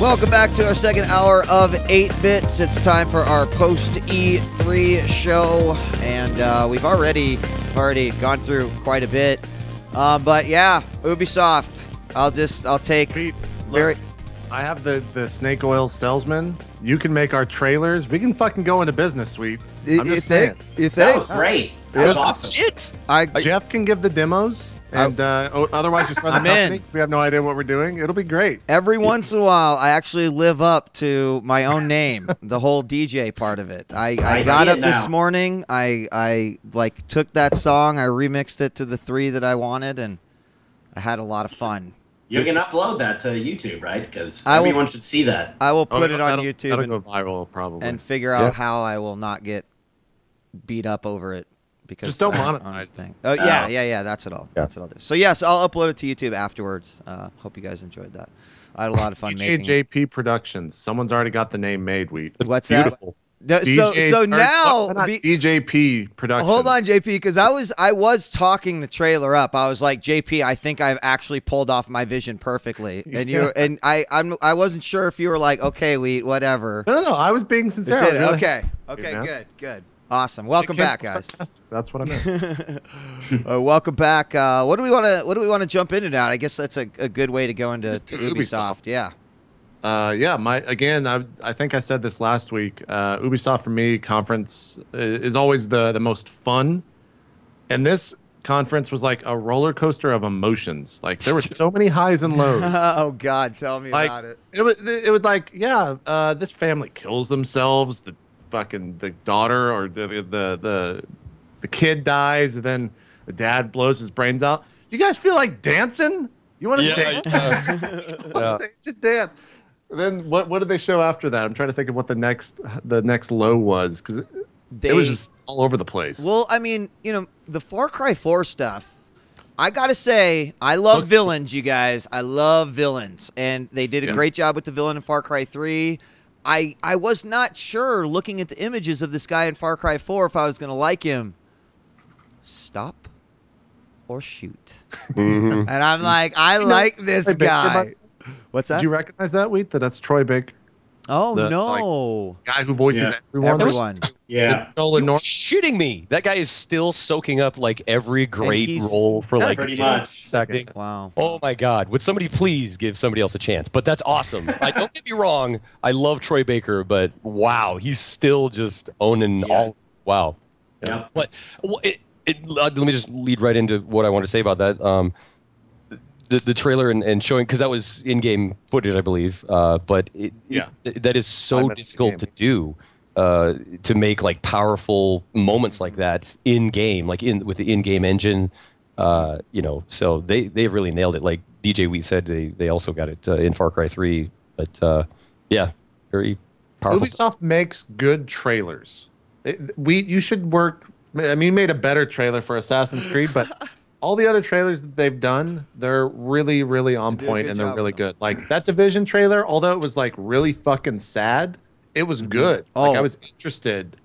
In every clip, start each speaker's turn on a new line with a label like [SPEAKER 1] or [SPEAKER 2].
[SPEAKER 1] Welcome back to our second hour of 8 Bits. It's time for our post-E3 show, and we've already gone through quite a bit. But yeah, Ubisoft. I'll take
[SPEAKER 2] Pete,
[SPEAKER 1] very.
[SPEAKER 2] Look, I have the snake oil salesman. You can make our trailers. We can fucking go into business, sweet. I'm just saying.
[SPEAKER 1] You
[SPEAKER 3] That
[SPEAKER 1] think?
[SPEAKER 3] was great. That was awesome.
[SPEAKER 4] Shit.
[SPEAKER 2] Jeff can give the demos. And otherwise, just run the company, 'cause we have no idea what we're doing. It'll be great.
[SPEAKER 1] Every once in a while, I actually live up to my own name, the whole DJ part of it. I got up this morning. I like took that song, I remixed it to the 3 that I wanted, and I had a lot of fun.
[SPEAKER 3] You can upload that to YouTube, right? Because everyone should see that.
[SPEAKER 1] I will put it on YouTube
[SPEAKER 2] that'll go viral, probably.
[SPEAKER 1] and figure out how I will not get beat up over it. Because
[SPEAKER 2] just don't monetize
[SPEAKER 1] thing. Oh yeah. That's it all. That's it all. So yes, I'll upload it to YouTube afterwards. Hope you guys enjoyed that. I had a lot of fun making it.
[SPEAKER 2] djWHEAT Productions. Someone's already got the name made.
[SPEAKER 1] What's
[SPEAKER 2] beautiful.
[SPEAKER 1] That? So now
[SPEAKER 2] djWHEAT Productions.
[SPEAKER 1] Hold on, JP, because I was talking the trailer up. I was like, JP, I think I've actually pulled off my vision perfectly, and I wasn't sure if you were like, okay, whatever.
[SPEAKER 2] No. I was being sincere. Really
[SPEAKER 1] Okay, good. Awesome. Welcome back, guys.
[SPEAKER 2] That's what I meant.
[SPEAKER 1] Welcome back. What do we want to jump into now? I guess that's a good way to go into Ubisoft. Yeah.
[SPEAKER 2] I think I said this last week. Ubisoft for me conference is always the most fun, and this conference was like a roller coaster of emotions. Like there were so many highs and lows.
[SPEAKER 1] Oh God, tell me about it.
[SPEAKER 2] It was like this family kills themselves. The daughter or the kid dies, and then the dad blows his brains out. You guys feel like dancing? You want to dance? Let's dance. And then what did they show after that? I'm trying to think of what the next low was, because it was just all over the place.
[SPEAKER 1] Well, I mean, the Far Cry 4 stuff. I gotta say, I love villains, you guys. I love villains, and they did a great job with the villain in Far Cry 3. I was not sure, looking at the images of this guy in Far Cry 4, if I was going to like him. Stop or shoot. And I'm like, I like this guy. What's that?
[SPEAKER 2] Did you recognize that, Wheat? That's Troy Baker.
[SPEAKER 1] Oh, no.
[SPEAKER 2] Guy who voices everyone.
[SPEAKER 3] Yeah.
[SPEAKER 4] You're shitting me. That guy is still soaking up like every great role for like
[SPEAKER 3] pretty much.
[SPEAKER 4] Second.
[SPEAKER 1] Wow.
[SPEAKER 4] Oh my God. Would somebody please give somebody else a chance? But that's awesome. Don't get me wrong. I love Troy Baker, but wow, he's still just owning all. Wow.
[SPEAKER 3] Yeah.
[SPEAKER 4] But let me just lead right into what I want to say about that. The trailer and showing, because that was in-game footage, I believe, but that is so difficult to do, to make like powerful moments like that in-game, like with the in-game engine, so they really nailed it. Like djWHEAT said, they also got it in Far Cry 3, but very powerful.
[SPEAKER 2] Ubisoft makes good trailers. You should work. I mean, you made a better trailer for Assassin's Creed, but all the other trailers that they've done, they're really, really on point, and they're really good. Like that Division trailer, although it was like really fucking sad, it was good. Like I was interested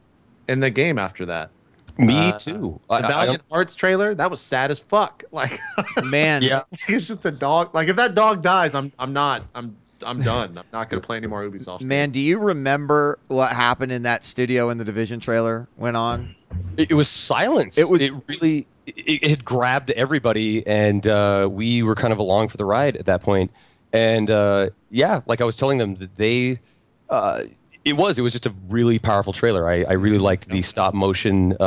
[SPEAKER 2] in the game after that.
[SPEAKER 4] Me too.
[SPEAKER 2] The Valiant Hearts trailer, that was sad as fuck. Like,
[SPEAKER 1] man,
[SPEAKER 2] it's just a dog. Like if that dog dies, I'm done. I'm not going to play any more Ubisoft.
[SPEAKER 1] Man, do you remember what happened in that studio when the Division trailer went on?
[SPEAKER 4] It was silence. It had grabbed everybody, and we were kind of along for the ride at that point. And like I was telling them that it was just a really powerful trailer. I really liked the stop motion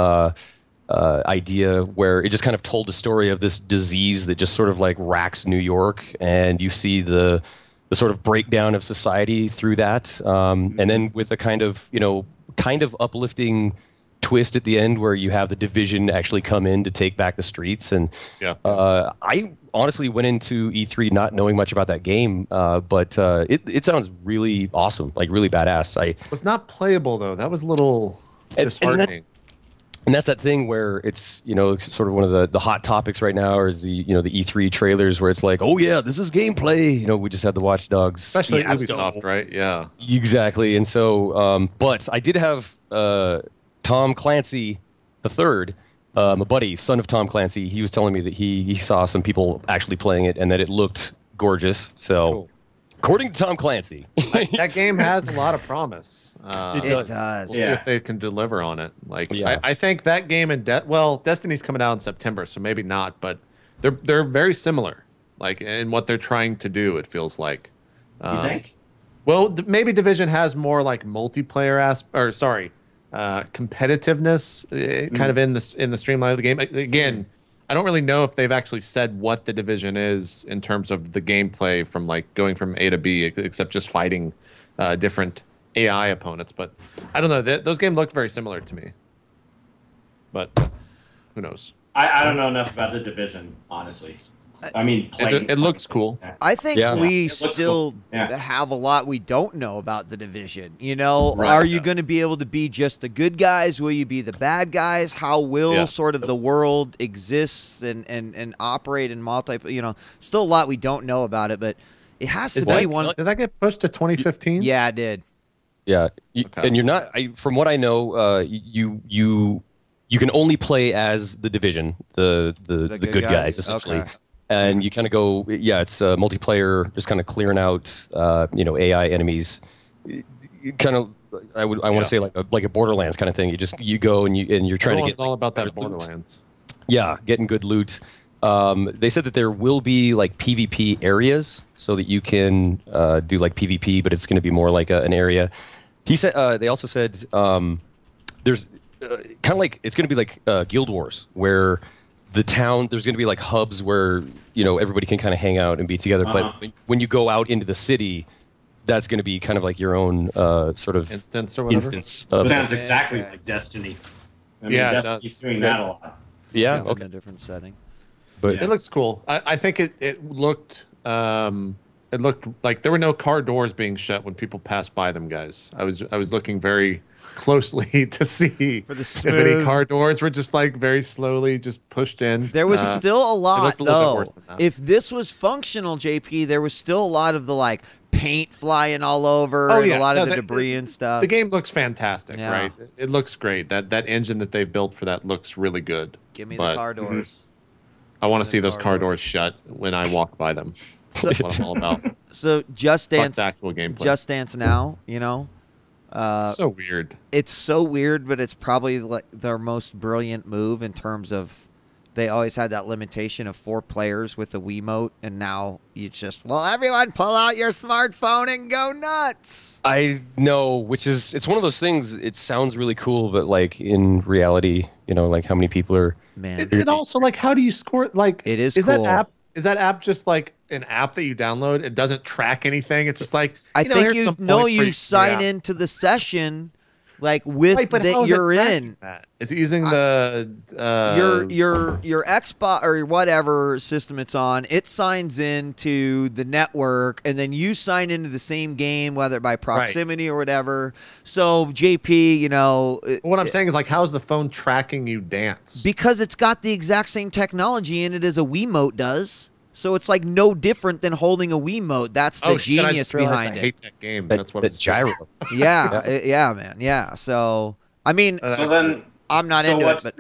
[SPEAKER 4] idea, where it just kind of told the story of this disease that just sort of like racks New York, and you see the sort of breakdown of society through that, and then with a kind of uplifting twist at the end where you have the Division actually come in to take back the streets. And I honestly went into E3 not knowing much about that game, but it sounds really awesome, like really badass.
[SPEAKER 2] It was not playable though. That was a little disheartening.
[SPEAKER 4] And that's that thing where it's, sort of one of the hot topics right now, is the E3 trailers where it's like, oh yeah, this is gameplay. We just had the Watch Dogs,
[SPEAKER 2] especially Ubisoft, right? Yeah,
[SPEAKER 4] exactly. And so, but I did have Tom Clancy III, a buddy, son of Tom Clancy. He was telling me that he saw some people actually playing it and that it looked gorgeous. So,
[SPEAKER 2] cool.
[SPEAKER 4] According to Tom Clancy.
[SPEAKER 2] That game has a lot of promise.
[SPEAKER 1] It does.
[SPEAKER 2] We'll see if they can deliver on it. Like, I think that game and Destiny's coming out in September, so maybe not, but they're very similar. Like in what they're trying to do, it feels like.
[SPEAKER 3] You think?
[SPEAKER 2] Well, maybe Division has more like multiplayer competitiveness, kind of in the streamline of the game. Again, I don't really know if they've actually said what the Division is in terms of the gameplay from like going from A to B, except just fighting different AI opponents. But I don't know. Those games look very similar to me. But who knows?
[SPEAKER 3] I don't know enough about the Division, honestly. I mean,
[SPEAKER 2] it looks cool.
[SPEAKER 1] I think we still have a lot we don't know about the Division. You know,
[SPEAKER 3] Right.
[SPEAKER 1] Are you going to be able to be just the good guys? Will you be the bad guys? How will sort of the world exist and operate in you know, still a lot we don't know about it, but it has to be one.
[SPEAKER 2] Did that get pushed to 2015?
[SPEAKER 1] Yeah, it did.
[SPEAKER 4] Yeah, and you're not. From what I know, you can only play as the Division, the good guys essentially.
[SPEAKER 1] Okay.
[SPEAKER 4] And you kind of go, it's multiplayer, just kind of clearing out, AI enemies. Kind of, I want to say like a Borderlands kind of thing. You go and you're trying to get.
[SPEAKER 2] It's all about that Borderlands.
[SPEAKER 4] Yeah, getting good loot. They said that there will be like PvP areas so that you can do like PvP, but it's going to be more like an area. He said. They also said there's kind of like it's going to be like Guild Wars where. The town, there's going to be like hubs where, everybody can kind of hang out and be together. But when you go out into the city, that's going to be kind of like your own sort of
[SPEAKER 2] instance or whatever.
[SPEAKER 3] Sounds exactly like Destiny. I mean, Destiny's doing that a lot.
[SPEAKER 1] Yeah, in a different setting.
[SPEAKER 4] But
[SPEAKER 2] it looks cool. I think it looked like there were no car doors being shut when people passed by them, guys. I was looking very closely to see if any car doors were just like very slowly just pushed in.
[SPEAKER 1] There was still a lot though. If this was functional, JP, there was still a lot of the like paint flying all over and a lot of the debris and stuff.
[SPEAKER 2] The game looks fantastic, right? It looks great. That engine that they've built for that looks really good.
[SPEAKER 1] Give me the car doors.
[SPEAKER 2] I want to see those car doors shut when I walk by them. That's what I'm all about.
[SPEAKER 1] So Just Dance,
[SPEAKER 2] actual gameplay.
[SPEAKER 1] Just Dance now,
[SPEAKER 2] so weird.
[SPEAKER 1] It's so weird, but it's probably like their most brilliant move in terms of they always had that limitation of 4 players with the Wiimote, and now you just, everyone pull out your smartphone and go nuts.
[SPEAKER 4] I know, it's one of those things, it sounds really cool, but like in reality, like how many people are...
[SPEAKER 1] Man.
[SPEAKER 2] It also, like, how do you score? Like,
[SPEAKER 1] it is cool.
[SPEAKER 2] Is that app just like an app that you download? It doesn't track anything. It's just like
[SPEAKER 1] I think you sign into the session, like with that you're in.
[SPEAKER 2] Is it using the
[SPEAKER 1] your Xbox or whatever system it's on? It signs into the network, and then you sign into the same game, whether by proximity or whatever. So JP,
[SPEAKER 2] what I'm saying is like, how's the phone tracking you dance?
[SPEAKER 1] Because it's got the exact same technology in it as a Wiimote does. So it's like no different than holding a Wiimote. That's the genius behind it.
[SPEAKER 2] I hate that game. That's what it's
[SPEAKER 4] gyro.
[SPEAKER 1] Yeah, man. Yeah. So I mean,
[SPEAKER 3] then
[SPEAKER 1] I'm not into it. But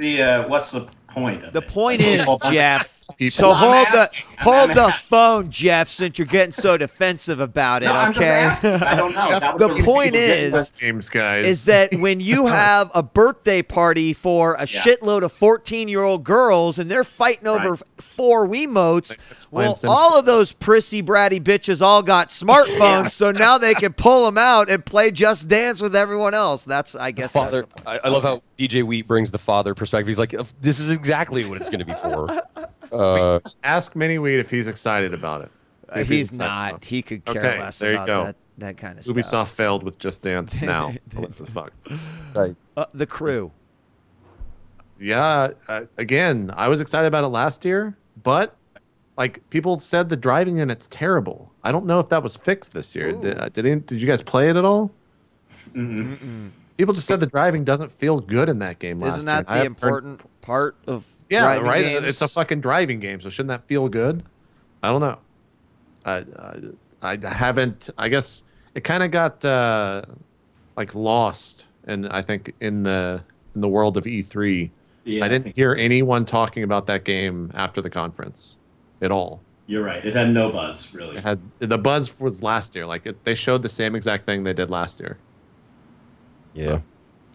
[SPEAKER 3] what's the point of
[SPEAKER 1] the point is, Jeff.
[SPEAKER 3] So
[SPEAKER 1] hold the phone, Jeff, since you're getting so defensive about it.
[SPEAKER 3] I'm
[SPEAKER 1] okay.
[SPEAKER 3] just asking. I don't know.
[SPEAKER 1] The point is that when you have a birthday party for a shitload of 14-year-old girls and they're fighting over 4 Wiimotes, all of those prissy, bratty bitches all got smartphones, so now they can pull them out and play Just Dance with everyone else. That's, I guess.
[SPEAKER 4] Father, I love how djWHEAT brings the father perspective. He's like, this is exactly what it's going to be for.
[SPEAKER 2] Ask MiniWheat if he's excited about it.
[SPEAKER 1] He's not. He could care less about that kind of stuff.
[SPEAKER 2] Ubisoft failed with Just Dance now. What the fuck?
[SPEAKER 4] Right.
[SPEAKER 1] The Crew.
[SPEAKER 2] Yeah. Again, I was excited about it last year, but like people said, the driving in it's terrible. I don't know if that was fixed this year. Did you guys play it at all? People just said the driving doesn't feel good in that game last year.
[SPEAKER 1] Isn't that the important part of
[SPEAKER 2] driving
[SPEAKER 1] right? Games?
[SPEAKER 2] It's a fucking driving game, so shouldn't that feel good? I don't know. I haven't. I guess it kind of got like lost, and I think in the world of E3, I didn't hear anyone talking about that game after the conference at all.
[SPEAKER 3] You're right. It had no buzz, really.
[SPEAKER 2] It had the buzz was last year. Like they showed the same exact thing they did last year.
[SPEAKER 4] Yeah.
[SPEAKER 2] So,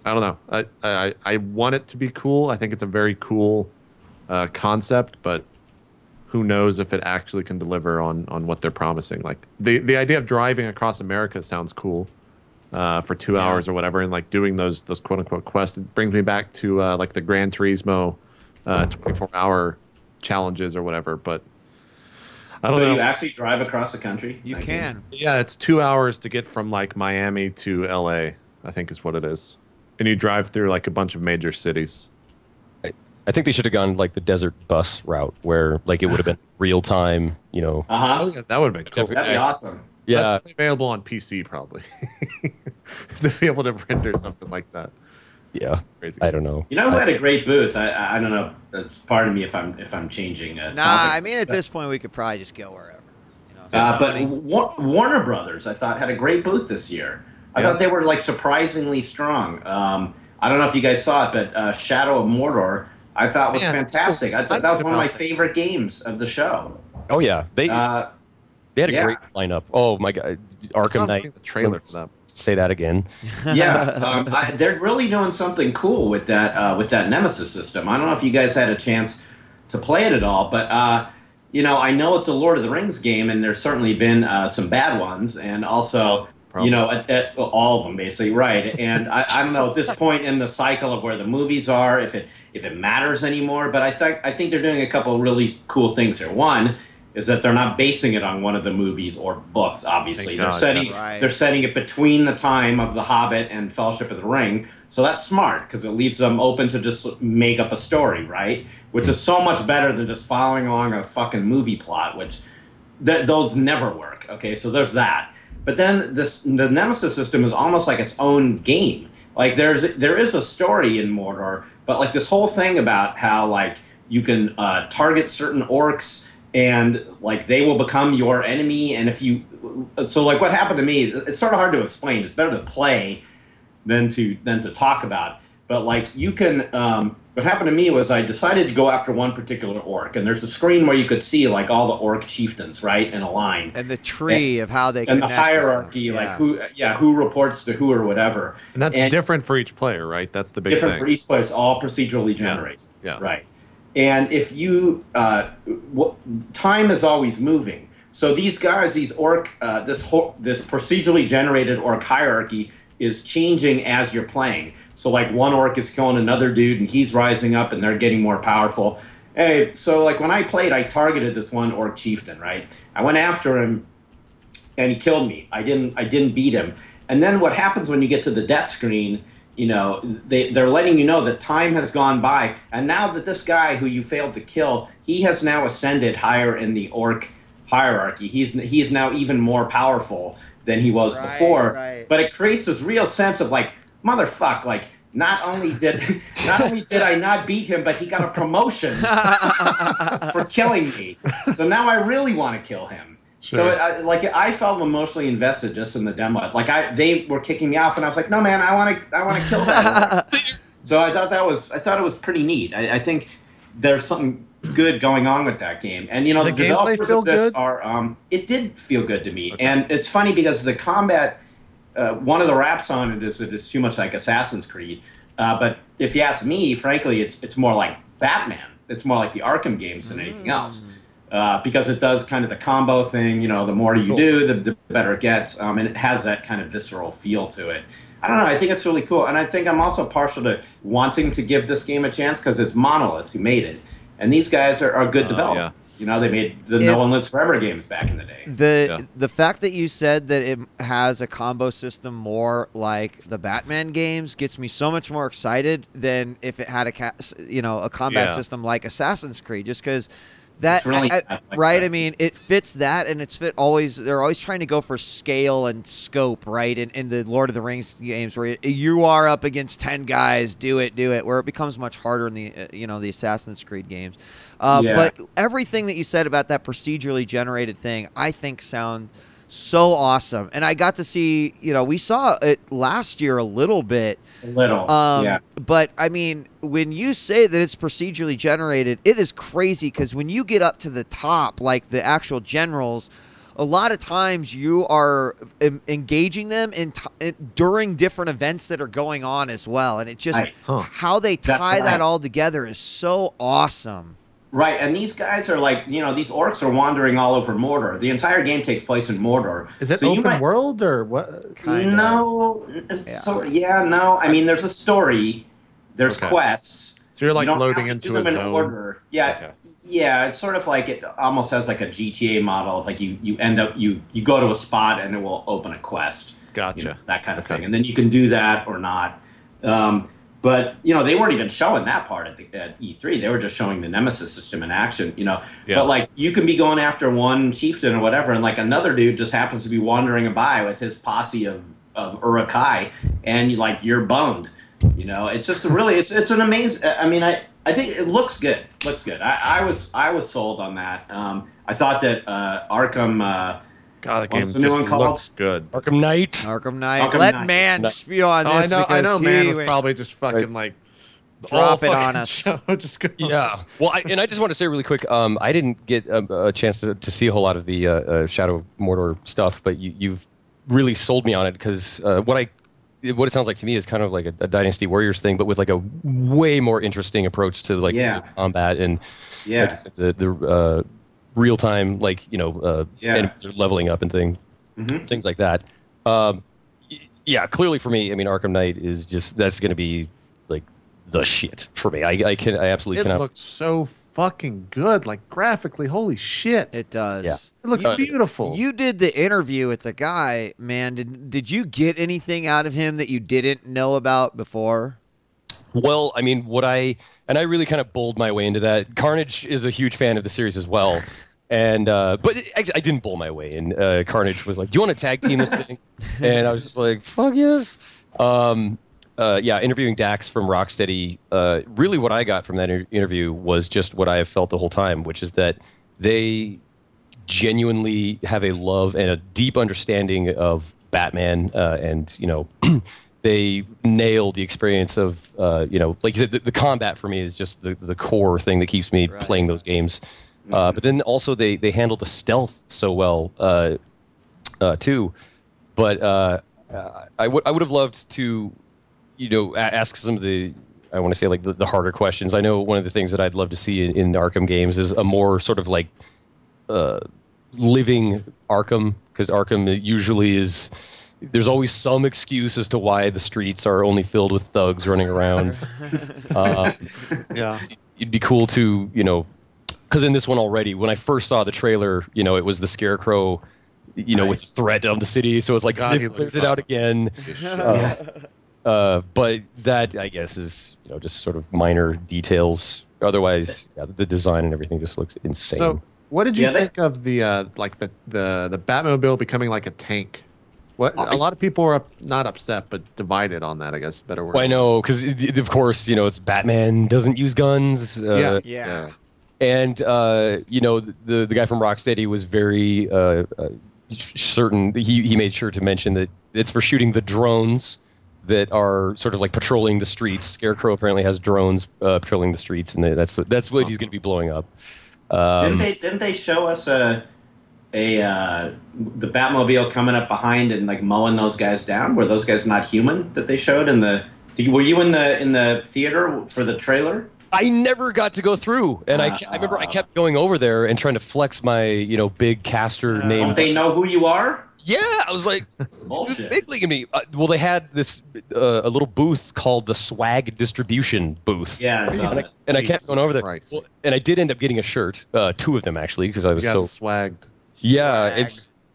[SPEAKER 2] I don't know. I want it to be cool. I think it's a very cool concept, but who knows if it actually can deliver on what they're promising. Like the idea of driving across America sounds cool for 2 hours or whatever, and like doing those quote unquote quests. It brings me back to like the Gran Turismo 24-hour challenges or whatever. But I don't know.
[SPEAKER 3] So you actually drive across the country?
[SPEAKER 1] You can.
[SPEAKER 2] Yeah, it's 2 hours to get from like Miami to LA, I think is what it is. And you drive through like a bunch of major cities.
[SPEAKER 4] I think they should have gone like the desert bus route, where like it would have been real time, you know.
[SPEAKER 3] Uh-huh.
[SPEAKER 2] Yeah, that would have been cool.
[SPEAKER 3] That'd be awesome.
[SPEAKER 4] Yeah,
[SPEAKER 2] that's available on PC probably. To be able to render something like that.
[SPEAKER 4] Yeah,
[SPEAKER 2] crazy.
[SPEAKER 4] I don't know.
[SPEAKER 3] You know who had a great booth? I don't know. That's pardon me if I'm changing.
[SPEAKER 1] Nah,
[SPEAKER 3] topic.
[SPEAKER 1] I mean at this point we could probably just go wherever. You know,
[SPEAKER 3] But Warner Brothers, I thought, had a great booth this year. I thought they were like surprisingly strong. I don't know if you guys saw it, but Shadow of Mordor, I thought was fantastic. I thought that was one of my favorite games of the show.
[SPEAKER 4] Oh yeah, they had a great lineup. Oh my god, Arkham Knight.
[SPEAKER 2] The trailer for that.
[SPEAKER 4] Say that again.
[SPEAKER 3] Yeah, they're really doing something cool with that Nemesis system. I don't know if you guys had a chance to play it at all, but you know, I know it's a Lord of the Rings game, and there's certainly been some bad ones, and also. You know, at all of them basically, right? And I don't know at this point in the cycle of where the movies are, if it matters anymore. But I think they're doing a couple of really cool things here. One is that they're not basing it on one of the movies or books. Obviously, they're setting it between the time of The Hobbit and Fellowship of the Ring. So that's smart because it leaves them open to just make up a story, right? Which is so much better than just following along a fucking movie plot, which those never work. Okay, so there's that. But then the Nemesis system is almost like its own game. Like there is a story in Mordor, but like this whole thing about how like you can target certain orcs and like they will become your enemy. And so like what happened to me, it's sort of hard to explain. It's better to play than to talk about. But like you can. What happened to me was I decided to go after one particular orc, and there's a screen where you could see like all the orc chieftains, right, in a line,
[SPEAKER 1] and the tree of how they
[SPEAKER 3] and the hierarchy, like who reports to who or whatever.
[SPEAKER 2] And that's different for each player, right? That's the big
[SPEAKER 3] different
[SPEAKER 2] thing.
[SPEAKER 3] for each player. It's all procedurally generated, right? And if you time is always moving, so these guys, these orc, this procedurally generated orc hierarchy is changing as you're playing. So like one orc is killing another dude and he's rising up and they're getting more powerful. Hey, so like when I played, I targeted this one orc chieftain, right? I went after him and he killed me. I didn't beat him. And then what happens when you get to the death screen, you know, they're letting you know that time has gone by, and now that this guy who you failed to kill, he has now ascended higher in the orc hierarchy. He is now even more powerful than he was before. Right. But it creates this real sense of like, motherfuck, like not only did I not beat him, but he got a promotion for killing me. So now I really want to kill him. Sure. So I felt emotionally invested just in the demo. Like they were kicking me off, and I was like, no man, I want to kill that. So I thought it was pretty neat. I think there's something good going on with that game, and you know the developers of this are. It did feel good to me, and it's funny because the combat. One of the raps on it is too much like Assassin's Creed, but if you ask me, frankly, it's more like Batman. It's more like the Arkham games than anything else, because it does kind of the combo thing. You know, the more you do, the better it gets, and it has that kind of visceral feel to it. I don't know. I think it's really cool, and I think I'm also partial to wanting to give this game a chance because it's Monolith who made it. And these guys are good developers. Yeah. You know, they made the No One Lives Forever games back in the day.
[SPEAKER 1] The fact that you said that it has a combo system more like the Batman games gets me so much more excited than if it had a combat system like Assassin's Creed. Just because that really right. I mean, it fits that, and it's always. They're always trying to go for scale and scope, right? In the Lord of the Rings games, where you are up against 10 guys, do it. Where it becomes much harder in the the Assassin's Creed games. But everything that you said about that procedurally generated thing, I think so awesome. And I got to see, we saw it last year a little bit. Yeah. But I mean, when you say that it's procedurally generated, it is crazy because when you get up to the top, like the actual generals, a lot of times you are engaging them during different events that are going on as well. And it just, how they tie that all together is so awesome.
[SPEAKER 3] Right, and these guys are like, these orcs are wandering all over Mordor. The entire game takes place in Mordor.
[SPEAKER 2] Is it open world or what?
[SPEAKER 3] No. No. I mean, there's a story. There's quests.
[SPEAKER 2] So you're like loading into a zone.
[SPEAKER 3] In order. Yeah. Okay. Yeah, it's sort of like it almost has like a GTA model of like you end up you go to a spot and it will open a quest.
[SPEAKER 2] Gotcha.
[SPEAKER 3] That kind of thing. And then you can do that or not. But they weren't even showing that part at E3. They were just showing the Nemesis system in action, But like you can be going after one chieftain or whatever, and like another dude just happens to be wandering by with his posse of Urukai, and you're boned. It's just really it's an amazing. I mean, I think it looks good. I was sold on that. I thought that Arkham.
[SPEAKER 2] God, the game
[SPEAKER 3] what's the new one called?
[SPEAKER 2] Looks good.
[SPEAKER 4] Arkham Knight.
[SPEAKER 1] Arkham Knight. Let Man spew on this.
[SPEAKER 2] I know. Man was probably just fucking
[SPEAKER 1] drop it on us.
[SPEAKER 4] Yeah. Well, I just want to say really quick. I didn't get a chance to see a whole lot of the Shadow of Mordor stuff, but you've really sold me on it because what it sounds like to me is kind of like a Dynasty Warriors thing, but with like a way more interesting approach to the combat and like I said, the real time, enemies are leveling up and things like that. Clearly for me, I mean, Arkham Knight is that's going to be like the shit for me. I absolutely cannot.
[SPEAKER 2] It looks so fucking good, like graphically. Holy shit,
[SPEAKER 1] it does.
[SPEAKER 2] Yeah. It looks beautiful.
[SPEAKER 1] You did the interview with the guy, man. Did you get anything out of him that you didn't know about before?
[SPEAKER 4] Well, I mean, I really kind of bowled my way into that. Carnage is a huge fan of the series as well. And but I didn't bowl my way in. Carnage was like, "Do you want to tag team this thing?" And I was just like, "Fuck yes!" Interviewing Dax from Rocksteady. Really, what I got from that interview was just what I have felt the whole time, which is that they genuinely have a love and a deep understanding of Batman, and they nail the experience of like you said, the combat for me is just the core thing that keeps me playing those games. But then also they handle the stealth so well too. But I would have loved to ask some of the, I want to say like the harder questions. I know one of the things that I'd love to see in Arkham games is a more sort of like living Arkham, because Arkham usually is. There's always some excuse as to why the streets are only filled with thugs running around. It'd be cool to because in this one already, when I first saw the trailer, it was the Scarecrow, with the threat of the city. So it's like, they cleared it out again. But that, I guess, is, just sort of minor details. Otherwise, the design and everything just looks insane.
[SPEAKER 2] So what did you think of the Batmobile becoming like a tank? A lot of people are not upset, but divided on that, I guess. Better word.
[SPEAKER 4] Well, I know, because, of course, it's Batman doesn't use guns.
[SPEAKER 1] Yeah.
[SPEAKER 4] And, the guy from Rocksteady was very certain. He made sure to mention that it's for shooting the drones that are sort of like patrolling the streets. Scarecrow apparently has drones patrolling the streets, and that's what he's going to be blowing up.
[SPEAKER 3] Didn't they show us the Batmobile coming up behind and like mowing those guys down? Were those guys not human that they showed in the? Were you in the theater for the trailer?
[SPEAKER 4] I never got to go through, and I remember I kept going over there and trying to flex my big caster name.
[SPEAKER 3] Don't they know who you are?
[SPEAKER 4] Yeah, I was like,
[SPEAKER 3] bullshit.
[SPEAKER 4] Big league of me. Well, they had this a little booth called the Swag Distribution booth.
[SPEAKER 3] Yeah,
[SPEAKER 4] I kept going over there.
[SPEAKER 2] Right.
[SPEAKER 4] Well, and I did end up getting a shirt, 2 of them actually, because I was so
[SPEAKER 2] swagged.
[SPEAKER 4] Yeah, I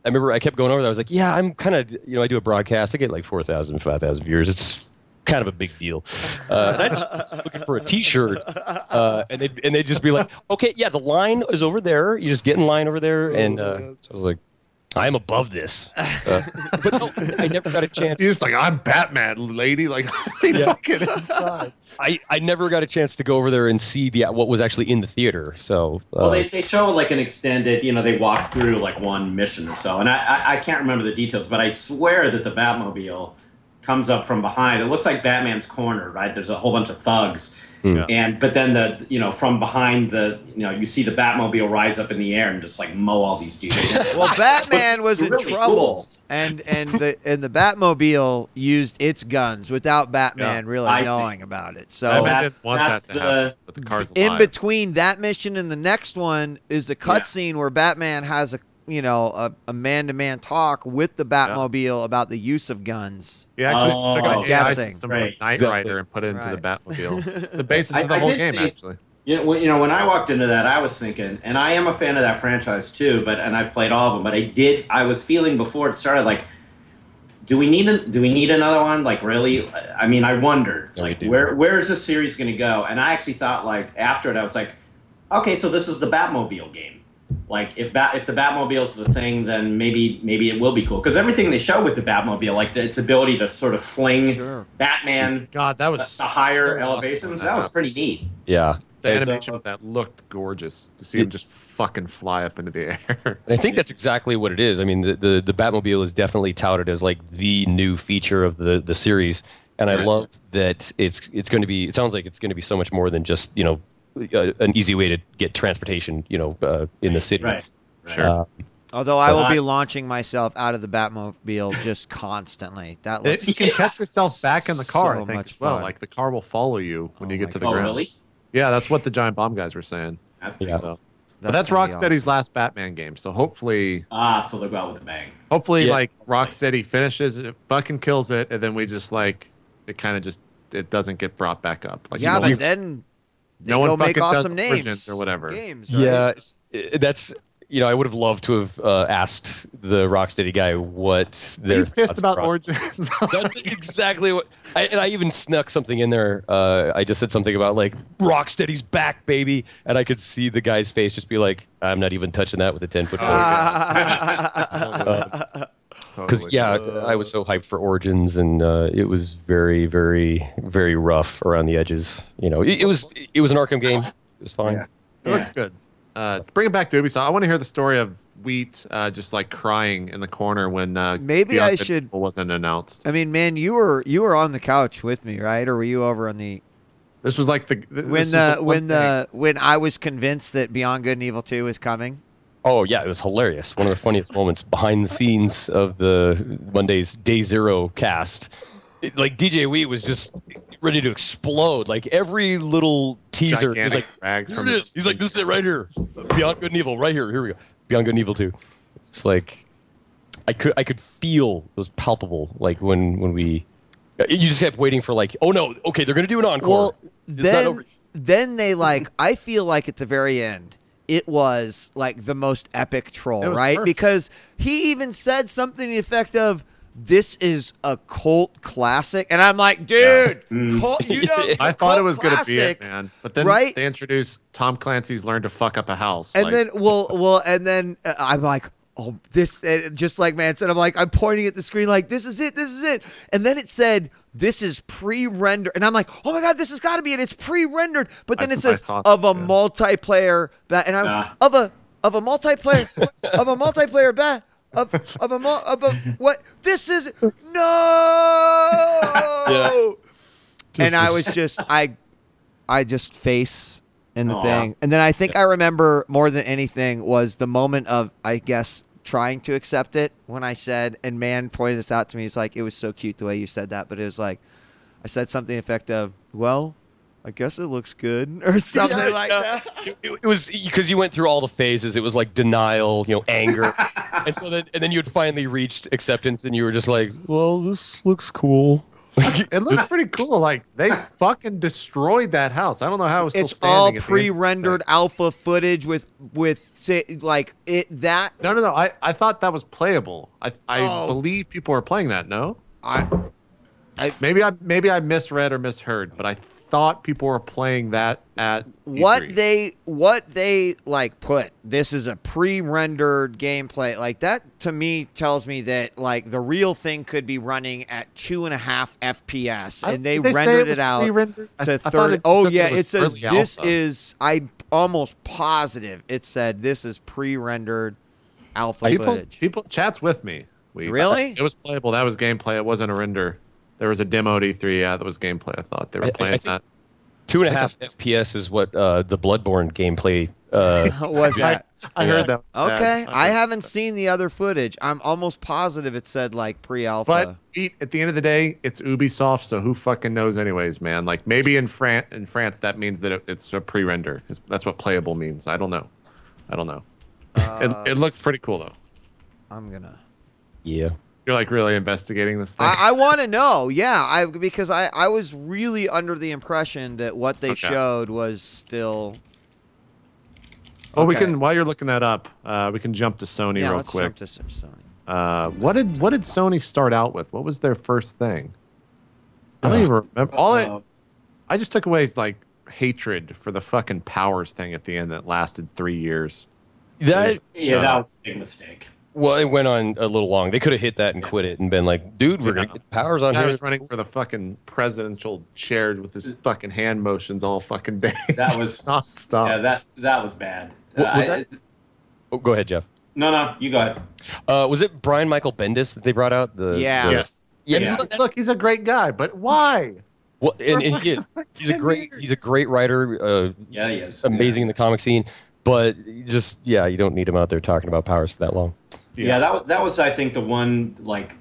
[SPEAKER 4] remember I kept going over there. I was like, yeah, I'm kind of I do a broadcast. I get like 4,000, 5,000 viewers. It's kind of a big deal. And I just was looking for a T-shirt, and they'd just be like, okay, yeah, the line is over there. You just get in line over there, and so I was like, I am above this. But no, I never got a chance.
[SPEAKER 2] He's like, I'm Batman, lady. Like, fucking inside.
[SPEAKER 4] I never got a chance to go over there and see what was actually in the theater. So
[SPEAKER 3] well, they show like an extended, they walk through like one mission or so, and I can't remember the details, but I swear that the Batmobile comes up from behind. It looks like Batman's corner, right? There's a whole bunch of thugs. But then from behind you see the Batmobile rise up in the air and just like mow all these dudes.
[SPEAKER 1] Well, Batman was in
[SPEAKER 3] really
[SPEAKER 1] trouble,
[SPEAKER 3] cool.
[SPEAKER 1] and the Batmobile used its guns without Batman really knowing about it. So
[SPEAKER 3] that's
[SPEAKER 2] the car's
[SPEAKER 1] in between that mission and the next one is a cutscene where Batman has a man-to-man talk with the Batmobile about the use of guns.
[SPEAKER 2] Yeah, actually took out
[SPEAKER 1] guessing.
[SPEAKER 2] some Knight Rider and put it into the Batmobile. It's the basis of the whole game, actually.
[SPEAKER 3] When I walked into that, I was thinking, and I am a fan of that franchise too, and I've played all of them, but I was feeling before it started like, do we need another one? Like, really? I mean, I wondered, like, where is this series going to go? And I actually thought, like, after it, I was like, okay, so this is the Batmobile game. Like, if the Batmobile's the thing, then maybe it will be cool. Because everything they show with the Batmobile, like its ability to sort of fling Batman
[SPEAKER 2] that was
[SPEAKER 3] to higher
[SPEAKER 2] so
[SPEAKER 3] elevations,
[SPEAKER 2] awesome
[SPEAKER 3] that was pretty neat.
[SPEAKER 4] Yeah.
[SPEAKER 2] The animation of that looked gorgeous to see him just fucking fly up into the air.
[SPEAKER 4] And I think that's exactly what it is. I mean, the Batmobile is definitely touted as like the new feature of the series, and I love that it's going to be. It sounds like it's going to be so much more than just an easy way to get transportation, in the city.
[SPEAKER 3] Right.
[SPEAKER 2] Sure.
[SPEAKER 1] Although I will be launching myself out of the Batmobile just constantly. That looks
[SPEAKER 2] you can catch yourself back in the car.
[SPEAKER 1] so
[SPEAKER 2] I think
[SPEAKER 1] much
[SPEAKER 2] as well.
[SPEAKER 1] fun.
[SPEAKER 2] Like the car will follow you when you get to the
[SPEAKER 3] Oh,
[SPEAKER 2] ground.
[SPEAKER 3] really?
[SPEAKER 2] Yeah, that's what the giant bomb guys were saying. So. But that's
[SPEAKER 1] gonna be
[SPEAKER 2] Rocksteady's
[SPEAKER 1] awesome.
[SPEAKER 2] last Batman game. So hopefully,
[SPEAKER 3] So they'll go out with a bang.
[SPEAKER 2] like Rocksteady finishes it, fucking kills it, and then we just like it kind of just it doesn't get brought back up. Like
[SPEAKER 1] but then they
[SPEAKER 2] no
[SPEAKER 1] go
[SPEAKER 2] one
[SPEAKER 1] make
[SPEAKER 2] fucking does
[SPEAKER 1] awesome names
[SPEAKER 2] Origins or whatever.
[SPEAKER 1] Games, right?
[SPEAKER 4] Yeah, that's I would have loved to have asked the Rocksteady guy what their
[SPEAKER 2] pissed about Origins.
[SPEAKER 4] That's exactly what. I even snuck something in there. I just said something about like Rocksteady's back, baby, and I could see the guy's face just be like, "I'm not even touching that with a 10-foot pole." Because I was so hyped for Origins, and it was very, very, very rough around the edges. It was an Arkham game. It was fine.
[SPEAKER 3] Yeah.
[SPEAKER 2] It looks good. Bring it back to Ubisoft. I want to hear the story of Wheat just like crying in the corner when
[SPEAKER 1] maybe I should
[SPEAKER 2] wasn't announced.
[SPEAKER 1] I mean, man, you were on the couch with me, right? Or were you over on the?
[SPEAKER 2] This was like
[SPEAKER 1] when I was convinced that Beyond Good and Evil 2 was coming.
[SPEAKER 4] Oh yeah, it was hilarious. One of the funniest moments behind the scenes of the Monday's Day Zero cast. Like djWHEAT was just ready to explode. Like every little teaser is like, he's like, this is it right here. Beyond Good and Evil, right here. Here we go. Beyond Good and Evil 2. It's like I could feel it was palpable. Like when we, you just kept waiting for like, oh no, okay, they're gonna do an encore.
[SPEAKER 1] Well, then they I feel like at the very end, it was like the most epic troll, right?
[SPEAKER 2] Perfect.
[SPEAKER 1] Because he even said something to the effect of, "This is a cult classic," and I'm like, dude, cult,
[SPEAKER 2] I thought it was going to be it, man. But then they introduced Tom Clancy's Learn to Fuck Up a House,
[SPEAKER 1] and then and then I'm like, oh, this, just like man said, I'm pointing at the screen like, this is it, and then it said, this is pre-rendered, and I'm like, oh my god, this has got to be it. It's pre-rendered, but then it says of a multiplayer, and I'm of a multiplayer of a multiplayer bat. Of what this is no and I was just I just face in the thing, and then I think I remember more than anything was the moment of, I guess, trying to accept it when I said, and man pointed this out to me, he's like, it was so cute the way you said that, but it was like I said something effective, well, I guess it looks good, or something like that.
[SPEAKER 4] It was because you went through all the phases. It was like denial, anger, and then you had finally reached acceptance, and you were just like, "Well, this looks cool."
[SPEAKER 2] It looks pretty cool. Like they fucking destroyed that house. I don't know how it's still
[SPEAKER 1] it's
[SPEAKER 2] standing.
[SPEAKER 1] all pre-rendered alpha footage with like it that.
[SPEAKER 2] No. I thought that was playable. I believe people are playing that. No,
[SPEAKER 1] maybe
[SPEAKER 2] maybe I misread or misheard, but I thought people were playing that at
[SPEAKER 1] E3. What they like put. This is a pre-rendered gameplay. Like that to me tells me that like the real thing could be running at 2.5 FPS, and they rendered it out to 30. Oh yeah, it says this is. I'm almost positive it said this is pre-rendered alpha footage.
[SPEAKER 2] People chat's with me.
[SPEAKER 1] Really?
[SPEAKER 2] It was playable. That was gameplay. It wasn't a render. There was a demo at E3. Yeah, that was gameplay. I thought they were playing that.
[SPEAKER 4] 2.5 FPS is what the Bloodborne gameplay
[SPEAKER 1] was that.
[SPEAKER 2] I heard that.
[SPEAKER 1] Okay, I haven't seen the other footage. I'm almost positive it said like pre-alpha.
[SPEAKER 2] But at the end of the day, it's Ubisoft, so who fucking knows, anyways, man? Like maybe in France that means that it's a pre-render. That's what playable means. I don't know. It looked pretty cool though.
[SPEAKER 1] I'm gonna.
[SPEAKER 4] Yeah.
[SPEAKER 2] You're like really investigating this thing.
[SPEAKER 1] I want to know, yeah, because I was really under the impression that what they showed was still.
[SPEAKER 2] Well, we can while you're looking that up, we can jump to Sony real quick.
[SPEAKER 1] Jump to Sony.
[SPEAKER 2] What did Sony start out with? What was their first thing? I don't even remember. I just took away like hatred for the fucking powers thing at the end that lasted 3 years.
[SPEAKER 3] That was a big mistake.
[SPEAKER 4] Well, it went on a little long. They could have hit that and quit it and been like, dude, we're going to get powers on here.
[SPEAKER 2] I was running for the fucking presidential chair with his fucking hand motions all fucking day.
[SPEAKER 3] That was
[SPEAKER 2] nonstop.
[SPEAKER 3] Yeah, that was bad.
[SPEAKER 4] Was that? Oh, go ahead, Jeff.
[SPEAKER 3] No, you go ahead.
[SPEAKER 4] Was it Brian Michael Bendis that they brought out?
[SPEAKER 2] Yes. Look, he's a great guy, but why?
[SPEAKER 4] Well, and he's a great writer.
[SPEAKER 3] He is
[SPEAKER 4] amazing in the comic scene. But just you don't need him out there talking about powers for that long.
[SPEAKER 3] Yeah, that was I think the one like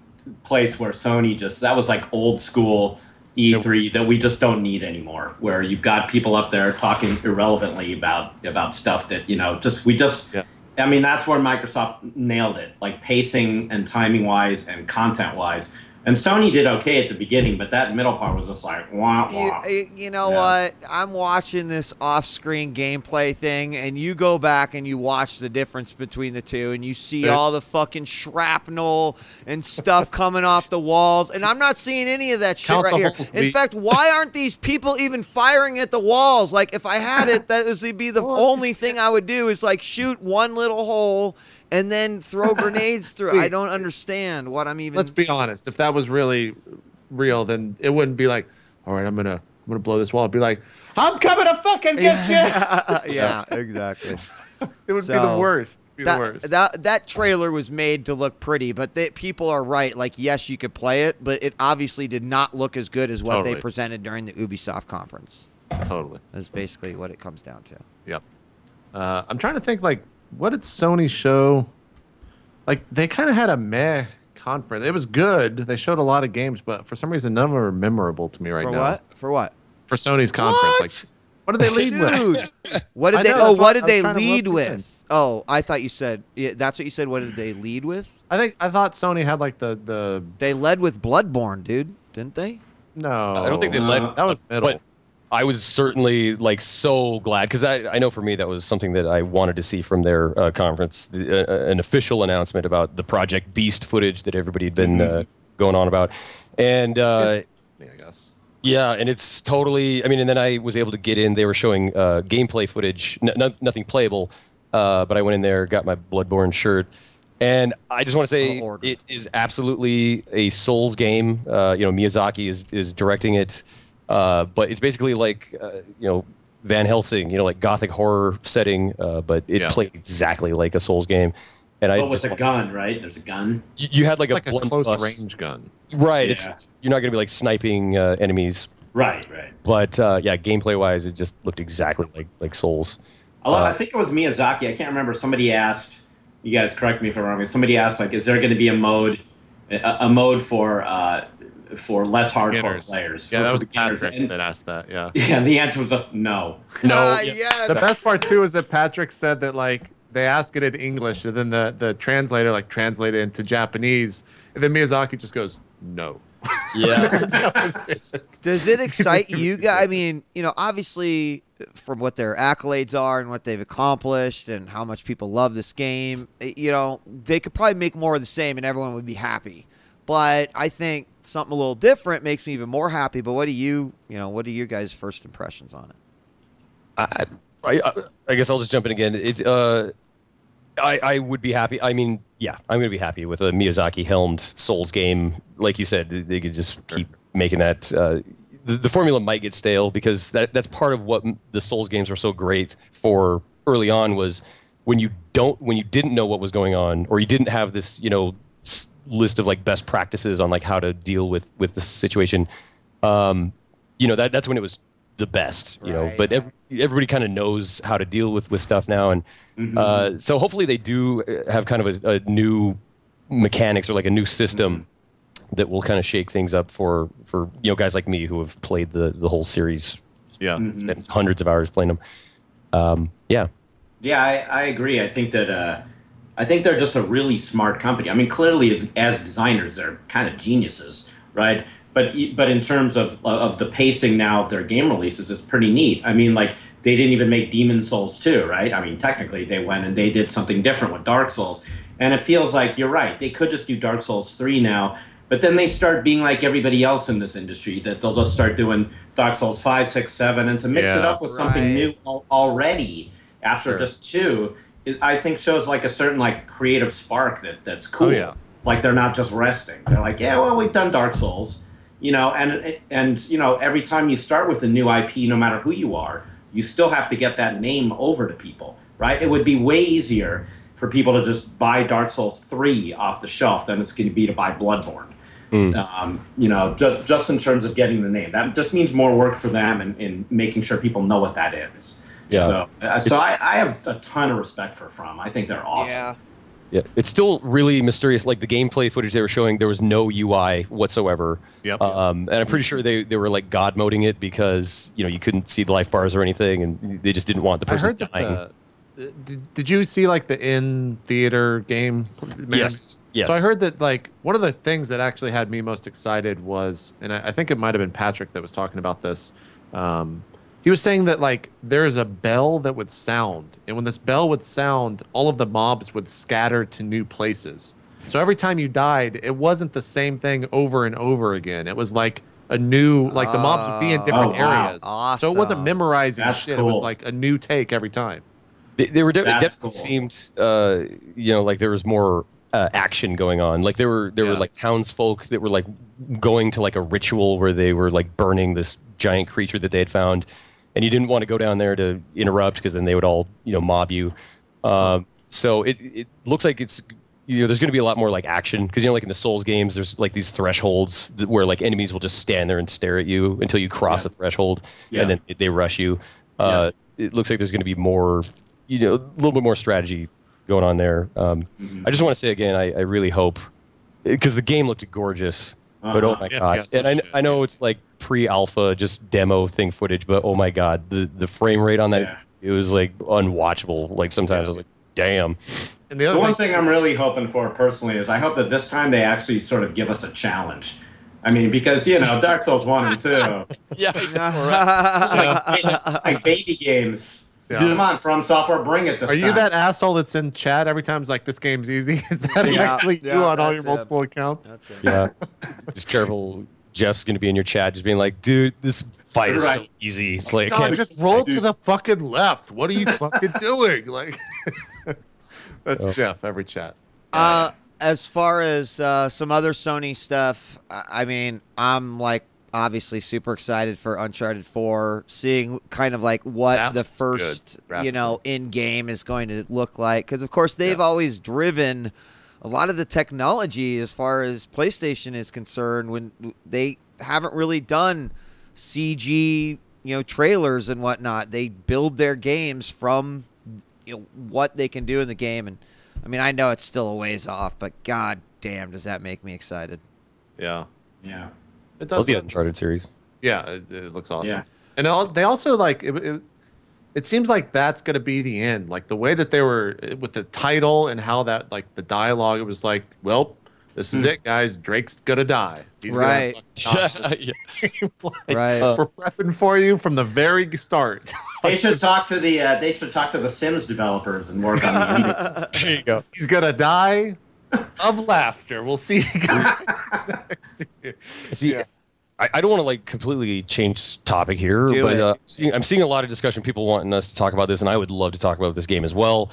[SPEAKER 3] place where Sony that was like old school E3 that we just don't need anymore. Where you've got people up there talking irrelevantly about stuff that I mean, that's where Microsoft nailed it, like pacing and timing wise and content wise. And Sony did okay at the beginning, but that middle part was just like, wah, wah.
[SPEAKER 1] You know what? I'm watching this off-screen gameplay thing, and you go back and you watch the difference between the two, and you see all the fucking shrapnel and stuff coming off the walls, and I'm not seeing any of that shit right here. In fact, why aren't these people even firing at the walls? Like, if I had it, that would be the only thing I would do is, like, shoot one little hole and then throw grenades through. I don't understand what I'm even.
[SPEAKER 2] Let's be honest. If that was really real, then it wouldn't be like, all right, I'm gonna blow this wall. It'd be like, I'm coming to fucking get you.
[SPEAKER 1] Yeah, exactly.
[SPEAKER 2] It would be the worst.
[SPEAKER 1] That trailer was made to look pretty, but people are right. Like, yes, you could play it, but it obviously did not look as good as what they presented during the Ubisoft conference.
[SPEAKER 2] Totally.
[SPEAKER 1] That's basically what it comes down to.
[SPEAKER 2] Yep. I'm trying to think, like, what did Sony show? Like, they kind of had a meh conference. It was good. They showed a lot of games, but for some reason, none of them are memorable to me right now.
[SPEAKER 1] For what?
[SPEAKER 2] For Sony's conference.
[SPEAKER 1] What?
[SPEAKER 2] Like, what did they lead with?
[SPEAKER 1] What did they? What did they lead with? Oh, I thought you said that's what you said. What did they lead with?
[SPEAKER 2] I thought Sony had like the.
[SPEAKER 1] They led with Bloodborne, dude, didn't they?
[SPEAKER 2] No,
[SPEAKER 4] I don't think they led.
[SPEAKER 2] That was middle.
[SPEAKER 4] But I was certainly like so glad because I know for me that was something that I wanted to see from their conference, an official announcement about the Project Beast footage that everybody had been going on about, and
[SPEAKER 2] I guess.
[SPEAKER 4] Yeah, and it's totally. I mean, and then I was able to get in. They were showing gameplay footage, nothing playable, but I went in there, got my Bloodborne shirt. And I just want to say it is absolutely a Souls game. Miyazaki is directing it. But it's basically like, Van Helsing, like gothic horror setting, but it played exactly like a Souls game. And
[SPEAKER 3] with a gun, right? There's a gun.
[SPEAKER 4] You had like a
[SPEAKER 2] close range gun.
[SPEAKER 4] Right. Yeah. You're not going to be like sniping enemies.
[SPEAKER 3] Right.
[SPEAKER 4] But gameplay wise, it just looked exactly like Souls.
[SPEAKER 3] I think it was Miyazaki. I can't remember. Somebody asked, you guys correct me if I'm wrong, somebody asked, like, is there going to be a mode for less hardcore players?
[SPEAKER 2] Yeah, that was Patrick that asked that, yeah.
[SPEAKER 3] Yeah, and the answer was just no.
[SPEAKER 1] Yes.
[SPEAKER 2] The best part, too, is that Patrick said that, like, they ask it in English, and then the translator, like, translate it into Japanese, and then Miyazaki just goes, no.
[SPEAKER 4] Yeah.
[SPEAKER 1] Does it excite you guys? I mean, obviously from what their accolades are and what they've accomplished and how much people love this game, they could probably make more of the same and everyone would be happy. but I think something a little different makes me even more happy. But what are what are your guys' first impressions on it?
[SPEAKER 4] I guess I'll just jump in again. I would be happy. I mean, yeah, I'm going to be happy with a Miyazaki-helmed Souls game. Like you said, they could just keep making that. The formula might get stale because that's part of what the Souls games were so great for early on was when you didn't know what was going on or you didn't have this, list of like best practices on like how to deal with the situation. That's when it was the best, know. But everybody kind of knows how to deal with stuff now, and so hopefully they do have kind of a new mechanics or like a new system that will kind of shake things up for guys like me who have played the whole series. Yeah, spent hundreds of hours playing them.
[SPEAKER 3] Yeah, I agree. I think that I think they're just a really smart company. I mean, clearly as designers, they're kind of geniuses, right? But in terms of the pacing now of their game releases, it's pretty neat. I mean, like, they didn't even make Demon Souls 2, right? I mean, technically, they went and they did something different with Dark Souls. And it feels like, you're right, they could just do Dark Souls 3 now, but then they start being like everybody else in this industry, that they'll just start doing Dark Souls 5, 6, 7, and to mix it up with something new already after just 2, I think shows like a certain like creative spark that's cool. Oh, yeah. Like they're not just resting. They're like, yeah, well, we've done Dark Souls. And every time you start with a new IP, no matter who you are, you still have to get that name over to people, right? It would be way easier for people to just buy Dark Souls 3 off the shelf than it's going to be to buy Bloodborne. Just in terms of getting the name. That just means more work for them in making sure people know what that is. Yeah. So I have a ton of respect for From. I think they're awesome.
[SPEAKER 1] Yeah.
[SPEAKER 4] Yeah, it's still really mysterious. Like the gameplay footage they were showing, there was no UI whatsoever. Yep. And I'm pretty sure they were like God moding it because you couldn't see the life bars or anything, and they just didn't want the person dying.
[SPEAKER 2] Did you see like the in-theater game?
[SPEAKER 4] Yes. Yes.
[SPEAKER 2] So I heard that like one of the things that actually had me most excited was, and I think it might have been Patrick that was talking about this. He was saying that like there's a bell that would sound, and when this bell would sound, all of the mobs would scatter to new places. So every time you died, it wasn't the same thing over and over again. It was like a new, like the mobs would be in different areas.
[SPEAKER 1] Awesome.
[SPEAKER 2] So it wasn't memorizing shit. Cool. It was like a new take every time.
[SPEAKER 4] They were definitely seemed, like there was more action going on. Like there were like townsfolk that were like going to like a ritual where they were like burning this giant creature that they had found. And you didn't want to go down there to interrupt because then they would all, mob you. So it looks like it's, there's going to be a lot more like action because, like in the Souls games, there's like these thresholds where like enemies will just stand there and stare at you until you cross a threshold and then they rush you. It looks like there's going to be more, a little bit more strategy going on there. I just want to say again, I really hope, because the game looked gorgeous. But oh my god! And I know it's like pre-alpha, just demo thing footage, but oh my god, the frame rate on that, it was like unwatchable. Like sometimes I was like, damn.
[SPEAKER 3] And the one thing I'm really hoping for personally is I hope that this time they actually sort of give us a challenge. I mean, because Dark Souls 1 and 2, like baby games. Yeah. Come on, From Software, bring it this time.
[SPEAKER 2] Are you that asshole that's in chat every time it's like, this game's easy? Is that actually you on all your multiple accounts?
[SPEAKER 4] Yeah. Just careful. Jeff's going to be in your chat just being like, dude, this fight is so easy. It's like,
[SPEAKER 2] God, just roll to the fucking left. What are you fucking doing? Like, that's Jeff, every chat.
[SPEAKER 1] As far as some other Sony stuff, I mean, I'm like, obviously super excited for Uncharted 4, seeing kind of like what the first in-game is going to look like, because of course they've always driven a lot of the technology as far as PlayStation is concerned, when they haven't really done CG trailers and whatnot. They build their games from what they can do in the game, and I mean, I know it's still a ways off, but god damn does that make me excited.
[SPEAKER 2] Yeah.
[SPEAKER 4] It does. The Uncharted series.
[SPEAKER 2] Yeah, it looks awesome. Yeah. And they also like it seems like that's going to be the end. Like the way that they were with the title and how that like the dialogue, it was like, well, this is it, guys. Drake's going to die. He's
[SPEAKER 1] right.
[SPEAKER 2] Like, we're prepping for you from the very start.
[SPEAKER 3] They should talk to the Sims developers and work on the ending.
[SPEAKER 2] There you go. He's going to die. of laughter. We'll see you guys next year.
[SPEAKER 4] See,
[SPEAKER 2] Yeah.
[SPEAKER 4] I don't want to like completely change topic here,
[SPEAKER 1] Do
[SPEAKER 4] but
[SPEAKER 1] it.
[SPEAKER 4] I'm seeing a lot of discussion, people wanting us to talk about this, and I would love to talk about this game as well.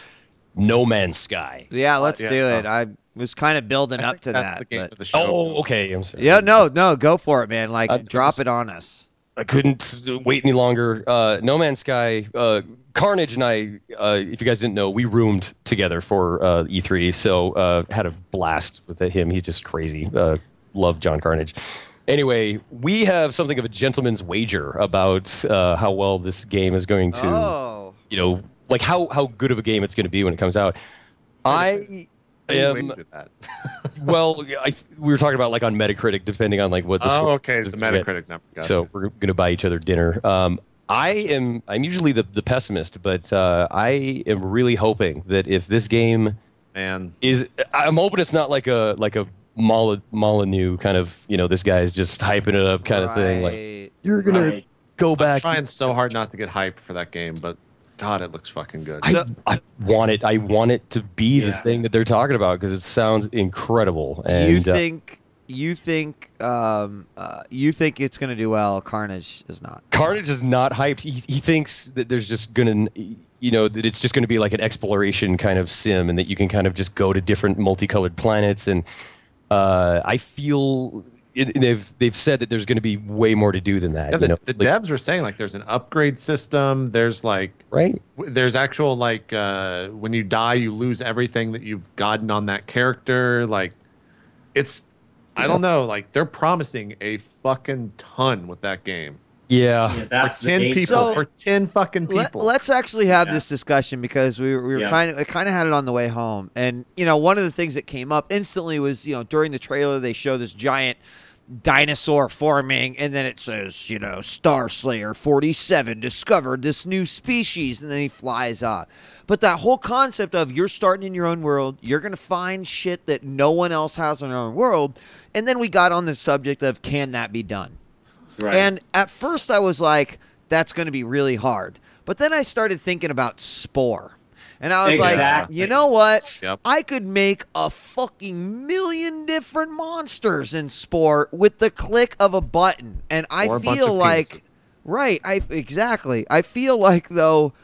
[SPEAKER 4] No Man's Sky.
[SPEAKER 1] Yeah, let's do it. I was kind of building up to
[SPEAKER 2] That's
[SPEAKER 1] that.
[SPEAKER 2] the game
[SPEAKER 1] But...
[SPEAKER 2] of the show.
[SPEAKER 4] Oh, okay. I'm sorry.
[SPEAKER 1] Yeah, no, go for it, man. Like, drop it on us.
[SPEAKER 4] I couldn't wait any longer. No Man's Sky. Carnage and I, if you guys didn't know, we roomed together for E3, so had a blast with him. He's just crazy. Love John Carnage. Anyway, we have something of a gentleman's wager about how well this game is going to, you know, like how good of a game it's going to be when it comes out. I am. Well, we were talking about like on Metacritic, depending on like what the score
[SPEAKER 2] okay, it's the Metacritic number. Gotcha.
[SPEAKER 4] So we're going to buy each other dinner. I'm usually the pessimist, but I am really hoping that if this game I'm hoping it's not like a Molyneux kind of, you know, this guy's just hyping it up kind of thing. Like, you're gonna go back.
[SPEAKER 2] I'm trying so hard not to get hyped for that game, but God, it looks fucking good.
[SPEAKER 4] I want it. I want it to be the thing that they're talking about because it sounds incredible. And you think it's gonna do well? Carnage is not. Carnage is not hyped. He thinks that there's just gonna, you know, that it's just gonna be like an exploration kind of sim, and that you can kind of just go to different multicolored planets. And I feel they've said that there's going to be way more to do than that.
[SPEAKER 2] Yeah,
[SPEAKER 4] you know,
[SPEAKER 2] the devs were saying like there's an upgrade system. There's like there's actual like when you die you lose everything that you've gotten on that character. Like it's I don't know. Like they're promising a fucking ton with that game.
[SPEAKER 3] Yeah, that's
[SPEAKER 2] for 10 people. For 10 fucking people.
[SPEAKER 1] Let's actually have this discussion because we were kind of had it on the way home, and you know, one of the things that came up instantly was, you know, during the trailer they show this giant dinosaur forming, and then it says, you know, Star Slayer 47 discovered this new species, and then he flies off. But that whole concept of you're starting in your own world, you're gonna find shit that no one else has in their own world, and then we got on the subject of can that be done? Right. And at first I was like, that's going to be really hard. But then I started thinking about Spore. And I was like, you know what? Yep. I could make a fucking million different monsters in Spore with the click of a button. And I feel like, I feel like, though,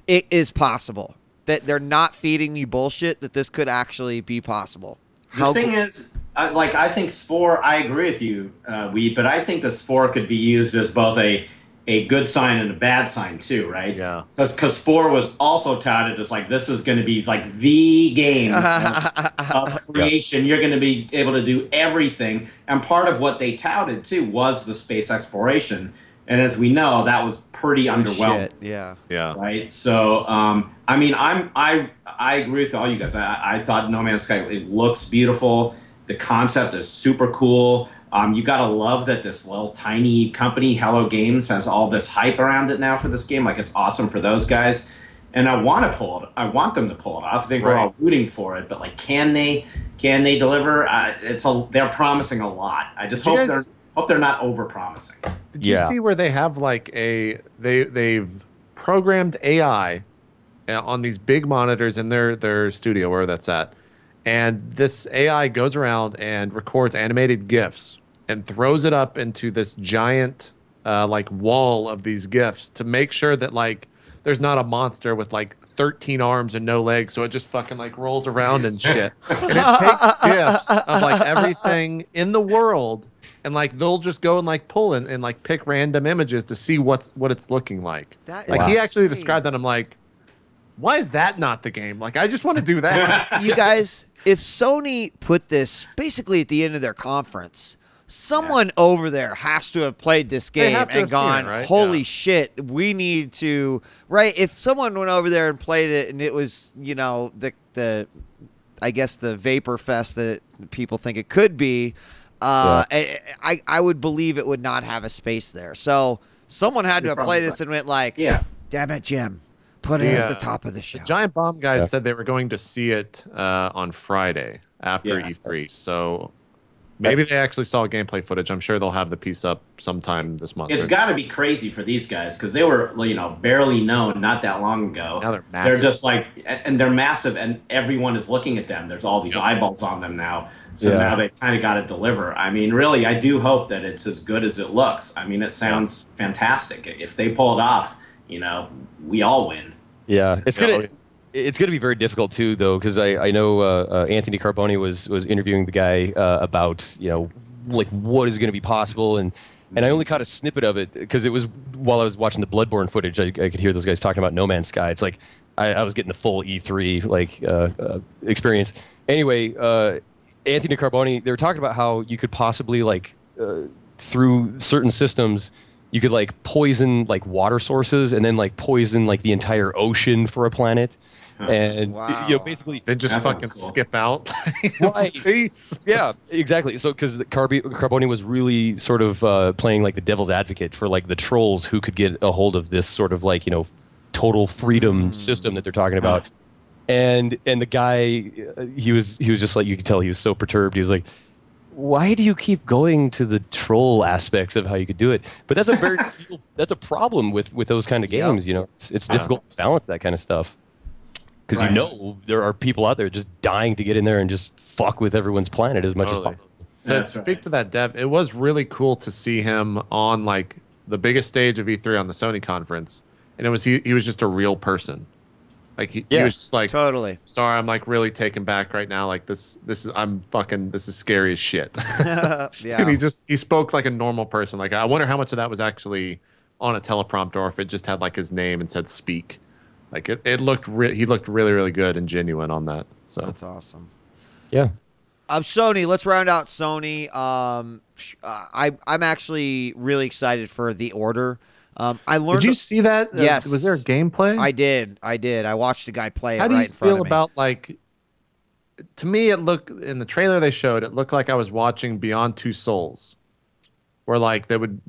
[SPEAKER 1] it is possible. That they're not feeding me bullshit, that this could actually be possible.
[SPEAKER 3] The thing is, I think Spore, I agree with you, but I think the Spore could be used as both a good sign and a bad sign too, right? Yeah. Because Spore was also touted as like, this is going to be like the game of creation. You're going to be able to do everything. And part of what they touted too was the space exploration. And as we know, that was pretty underwhelming.
[SPEAKER 1] Yeah.
[SPEAKER 3] Right. So, I mean, I agree with all you guys. I thought No Man's Sky, it looks beautiful. The concept is super cool. You gotta love that this little tiny company, Hello Games, has all this hype around it now for this game. Like, it's awesome for those guys. And I want them to pull it off. I think we're all rooting for it. But like, can they deliver? They're promising a lot. I just hope they're not over promising.
[SPEAKER 2] Did you see where they have like they've programmed AI on these big monitors in their studio, where that's at, and this AI goes around and records animated GIFs and throws it up into this giant like wall of these GIFs to make sure that like there's not a monster with like 13 arms and no legs, so it just fucking like rolls around and shit. And it takes GIFs of like everything in the world, and like they'll just go and like pull and like pick random images to see what it's looking like. He actually described that. I'm like, why is that not the game? Like, I just want to do that.
[SPEAKER 1] You guys, if Sony put this basically at the end of their conference, someone over there has to have played this game and gone, holy shit, we need to, if someone went over there and played it and it was, you know, the I guess the vapor fest that people think it could be, I would believe it would not have a space there. So someone had to have played this and went like, damn it, Jim. Put it at the top of the show.
[SPEAKER 2] The Giant Bomb guys said they were going to see it on Friday after E3. So Maybe they actually saw gameplay footage. I'm sure they'll have the piece up sometime this month.
[SPEAKER 3] It's got to be crazy for these guys because they were, barely known not that long ago.
[SPEAKER 2] Now they're massive.
[SPEAKER 3] They're just and they're massive, and everyone is looking at them. There's all these eyeballs on them now. So now they kind of got to deliver. I mean, really, I do hope that it's as good as it looks. I mean, it sounds fantastic. If they pull it off, we all win.
[SPEAKER 4] Yeah, it's gonna be very difficult too, though, because I know Anthony Carboni was interviewing the guy about what is going to be possible, and I only caught a snippet of it because it was while I was watching the Bloodborne footage. I could hear those guys talking about No Man's Sky. It's like I was getting the full E3 experience. Anyway, Anthony Carboni, they were talking about how you could possibly through certain systems. You could poison water sources and then poison the entire ocean for a planet, and basically
[SPEAKER 2] then just fucking skip out.
[SPEAKER 4] Right? Yeah, exactly. So because Carboni was really sort of playing the devil's advocate for the trolls who could get a hold of this sort of total freedom system that they're talking about, and the guy he was just you could tell he was so perturbed. He was like, why do you keep going to the troll aspects of how you could do it? But that's that's a problem with those kind of games. It's difficult to balance that kind of stuff because there are people out there just dying to get in there and just fuck with everyone's planet as much as possible.
[SPEAKER 2] To speak to that, Dev, it was really cool to see him on the biggest stage of E3 on the Sony conference, and he was just a real person. He was just
[SPEAKER 1] totally
[SPEAKER 2] sorry, I'm really taken back right now. This is scary as shit. And he spoke like a normal person. I wonder how much of that was actually on a teleprompter or if it just had his name and said speak. He looked really, really good and genuine on that. So
[SPEAKER 1] that's awesome.
[SPEAKER 4] Yeah.
[SPEAKER 1] Sony, let's round out Sony. I'm actually really excited for The Order. I learned.
[SPEAKER 2] Did you see that?
[SPEAKER 1] Yes.
[SPEAKER 2] Was there gameplay?
[SPEAKER 1] I did. I watched a guy play it.
[SPEAKER 2] How do
[SPEAKER 1] right
[SPEAKER 2] you
[SPEAKER 1] in front
[SPEAKER 2] feel
[SPEAKER 1] of me.
[SPEAKER 2] about to me, it looked in the trailer they showed. It looked like I was watching Beyond Two Souls, where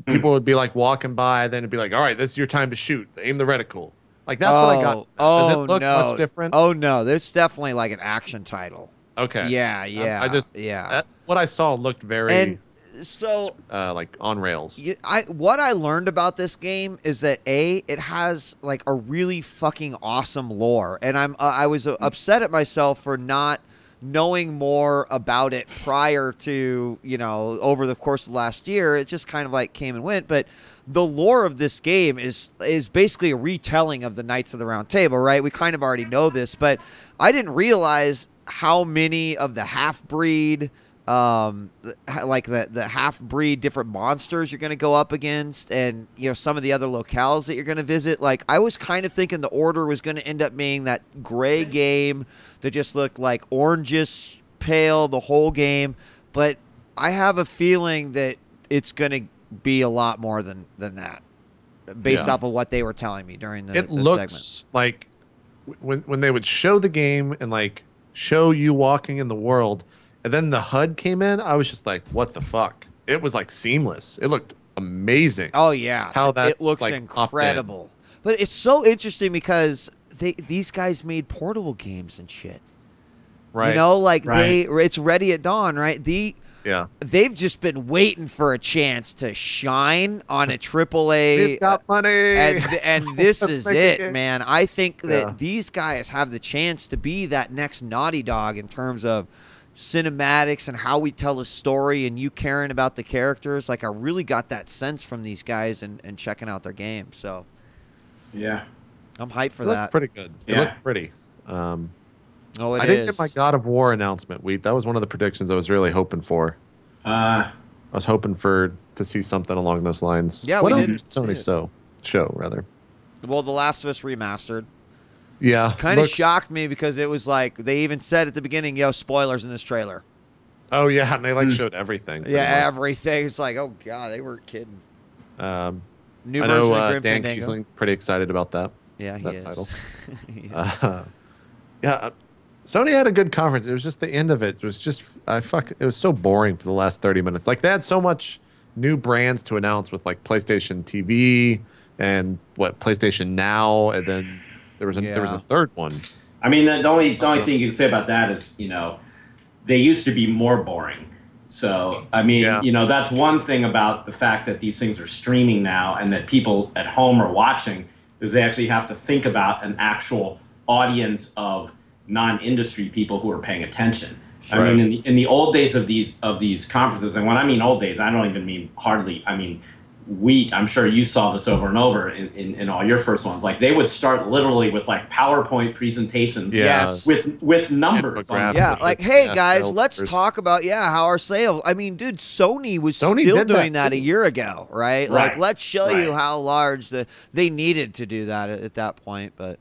[SPEAKER 2] people would be walking by, then it'd be all right, this is your time to shoot. Aim the reticle. That's what I got. Does it look much different?
[SPEAKER 1] Oh no, this definitely an action title.
[SPEAKER 2] Okay.
[SPEAKER 1] Yeah.
[SPEAKER 2] What I saw looked very.
[SPEAKER 1] And so
[SPEAKER 2] on rails.
[SPEAKER 1] What I learned about this game is that it has a really fucking awesome lore, and I was upset at myself for not knowing more about it prior to over the course of last year. It just kind of came and went, but the lore of this game is basically a retelling of the Knights of the Round Table, right? We kind of already know this, but I didn't realize how many of the half-breed the half-breed different monsters you're going to go up against, and some of the other locales that you're going to visit. I was kind of thinking The Order was going to end up being that gray game that just looked orangish pale the whole game, but I have a feeling that it's going to be a lot more than that based off of what they were telling me during the
[SPEAKER 2] It looks
[SPEAKER 1] segment.
[SPEAKER 2] when they would show the game and show you walking in the world, and then the HUD came in, I was just what the fuck? It was seamless. It looked amazing.
[SPEAKER 1] Oh yeah,
[SPEAKER 2] how that
[SPEAKER 1] it looks incredible. But it's so interesting because these guys made portable games and shit.
[SPEAKER 2] Right.
[SPEAKER 1] It's Ready at Dawn, right? They've just been waiting for a chance to shine on a AAA.
[SPEAKER 2] They've got money,
[SPEAKER 1] and this is it, man. I think that these guys have the chance to be that next Naughty Dog in terms of cinematics and how we tell a story and you caring about the characters. I really got that sense from these guys and checking out their game. So
[SPEAKER 3] yeah,
[SPEAKER 1] I'm hyped for
[SPEAKER 2] it
[SPEAKER 1] that.
[SPEAKER 2] Looked pretty good. It looked pretty. I didn't get my God of War announcement. That was one of the predictions I was really hoping for. I was hoping to see something along those lines.
[SPEAKER 1] Yeah,
[SPEAKER 2] what
[SPEAKER 1] we
[SPEAKER 2] else
[SPEAKER 1] did
[SPEAKER 2] did Sony show rather?
[SPEAKER 1] Well, The Last of Us Remastered.
[SPEAKER 2] Yeah.
[SPEAKER 1] It kind of shocked me because it was they even said at the beginning, spoilers in this trailer.
[SPEAKER 2] Oh, yeah, and they showed everything.
[SPEAKER 1] Yeah, everything. It's oh, God, they weren't kidding.
[SPEAKER 2] New version of Grim Dan Fandango. Kiesling's pretty excited about that.
[SPEAKER 1] Yeah, he is.
[SPEAKER 2] Title. Sony had a good conference. It was just the end of it. It was just it was so boring for the last 30 minutes. They had so much new brands to announce with PlayStation TV and PlayStation Now, and then there was a third one.
[SPEAKER 3] I mean, the only thing you can say about that is they used to be more boring. So, I mean, you know, that's one thing about the fact that these things are streaming now and that people at home are watching, is they actually have to think about an actual audience of non-industry people who are paying attention. Sure. I mean, in the old days of these conferences, and when I mean old days, I don't even mean hardly, I mean, Wheat, I'm sure you saw this over and over in all your first ones. Like, they would start literally with like PowerPoint presentations, with numbers.
[SPEAKER 1] Yeah, like, hey guys, let's talk about how our sales. I mean, dude, Sony was still doing that a year ago, right? Like, let's show you how large they needed to do that at that point, but.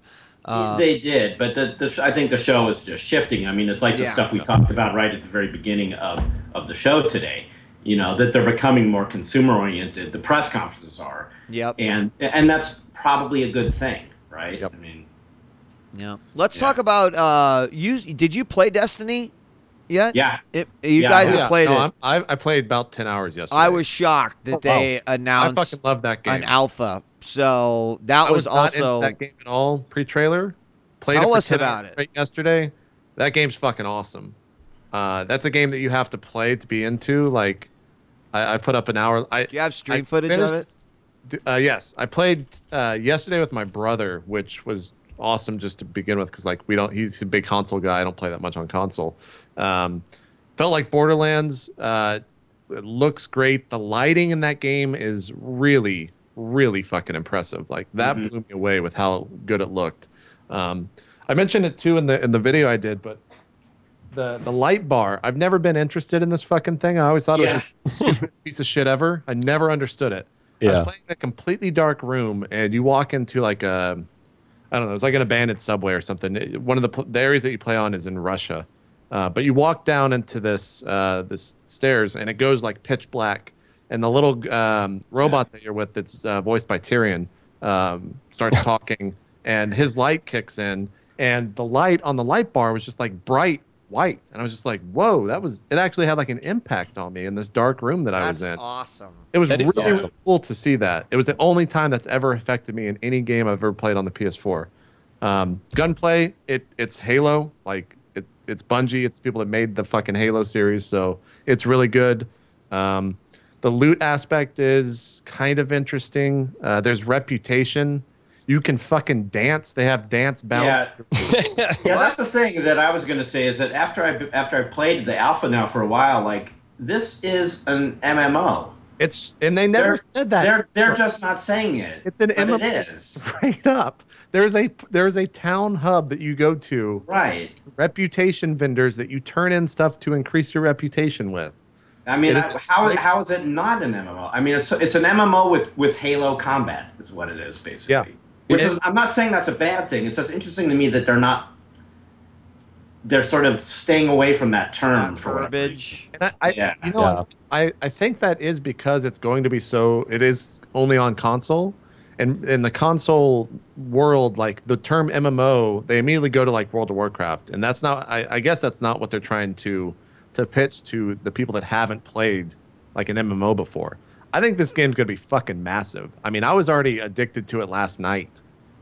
[SPEAKER 3] They did, but I think the show is just shifting. I mean, it's like the stuff we talked about right at the very beginning of the show today. You know, that they're becoming more consumer-oriented. The press conferences are. Yep. And that's probably a good thing, right? Yep. I mean.
[SPEAKER 1] Yeah. Let's talk about did you play Destiny yet?
[SPEAKER 3] Yeah.
[SPEAKER 1] You guys have played it.
[SPEAKER 2] I played about 10 hours yesterday.
[SPEAKER 1] I was shocked that they announced
[SPEAKER 2] I fucking love that game.
[SPEAKER 1] An alpha. So that was also
[SPEAKER 2] not into that game at all pre-trailer. Played
[SPEAKER 1] Tell us about it.
[SPEAKER 2] Right yesterday. That game's fucking awesome. That's a game that you have to play to be into. Like, I put up an hour.
[SPEAKER 1] Do you have stream footage of it?
[SPEAKER 2] Yes, I played yesterday with my brother, which was awesome just to begin with because like he's a big console guy. I don't play that much on console. Felt like Borderlands. It looks great. The lighting in that game is really, really fucking impressive. Like that blew me away with how good it looked. I mentioned it too in the video I did, but. The light bar. I've never been interested in this fucking thing. I always thought it was the stupidest piece of shit ever. I never understood it. Yeah. I was playing in a completely dark room, and you walk into like I don't know, it's like an abandoned subway or something. One of the areas that you play on is in Russia, but you walk down into this stairs, and it goes like pitch black, and the little robot that you're with, that's voiced by Tyrion, starts talking, and his light kicks in, and the light on the light bar was just like bright white, and I was just like, whoa, it actually had like an impact on me in this dark room that I was in.
[SPEAKER 1] That's awesome.
[SPEAKER 2] It was really cool to see that. It was the only time that's ever affected me in any game I've ever played on the PS4. Gunplay, it's Halo, like it's Bungie, it's people that made the fucking Halo series, so it's really good. The loot aspect is kind of interesting. There's reputation. You can fucking dance. They have dance battles.
[SPEAKER 3] Yeah, that's the thing that I was going to say is that after I've played the alpha now for a while, like this is an MMO.
[SPEAKER 2] And they never said that.
[SPEAKER 3] They're just not saying it.
[SPEAKER 2] It's an MMO. It is straight up. There's a town hub that you go to.
[SPEAKER 3] Right.
[SPEAKER 2] Reputation vendors that you turn in stuff to increase your reputation with.
[SPEAKER 3] I mean, how is it not an MMO? I mean, it's an MMO with Halo combat is what it is basically. Yeah. I'm not saying that's a bad thing. It's just interesting to me that they're sort of staying away from that term for verbiage.
[SPEAKER 2] I think that is because it's going to be it is only on console, and in the console world, like the term MMO, they immediately go to like World of Warcraft, and that's not. I guess that's not what they're trying to pitch to the people that haven't played like an MMO before. I think this game's going to be fucking massive. I mean, I was already addicted to it last night.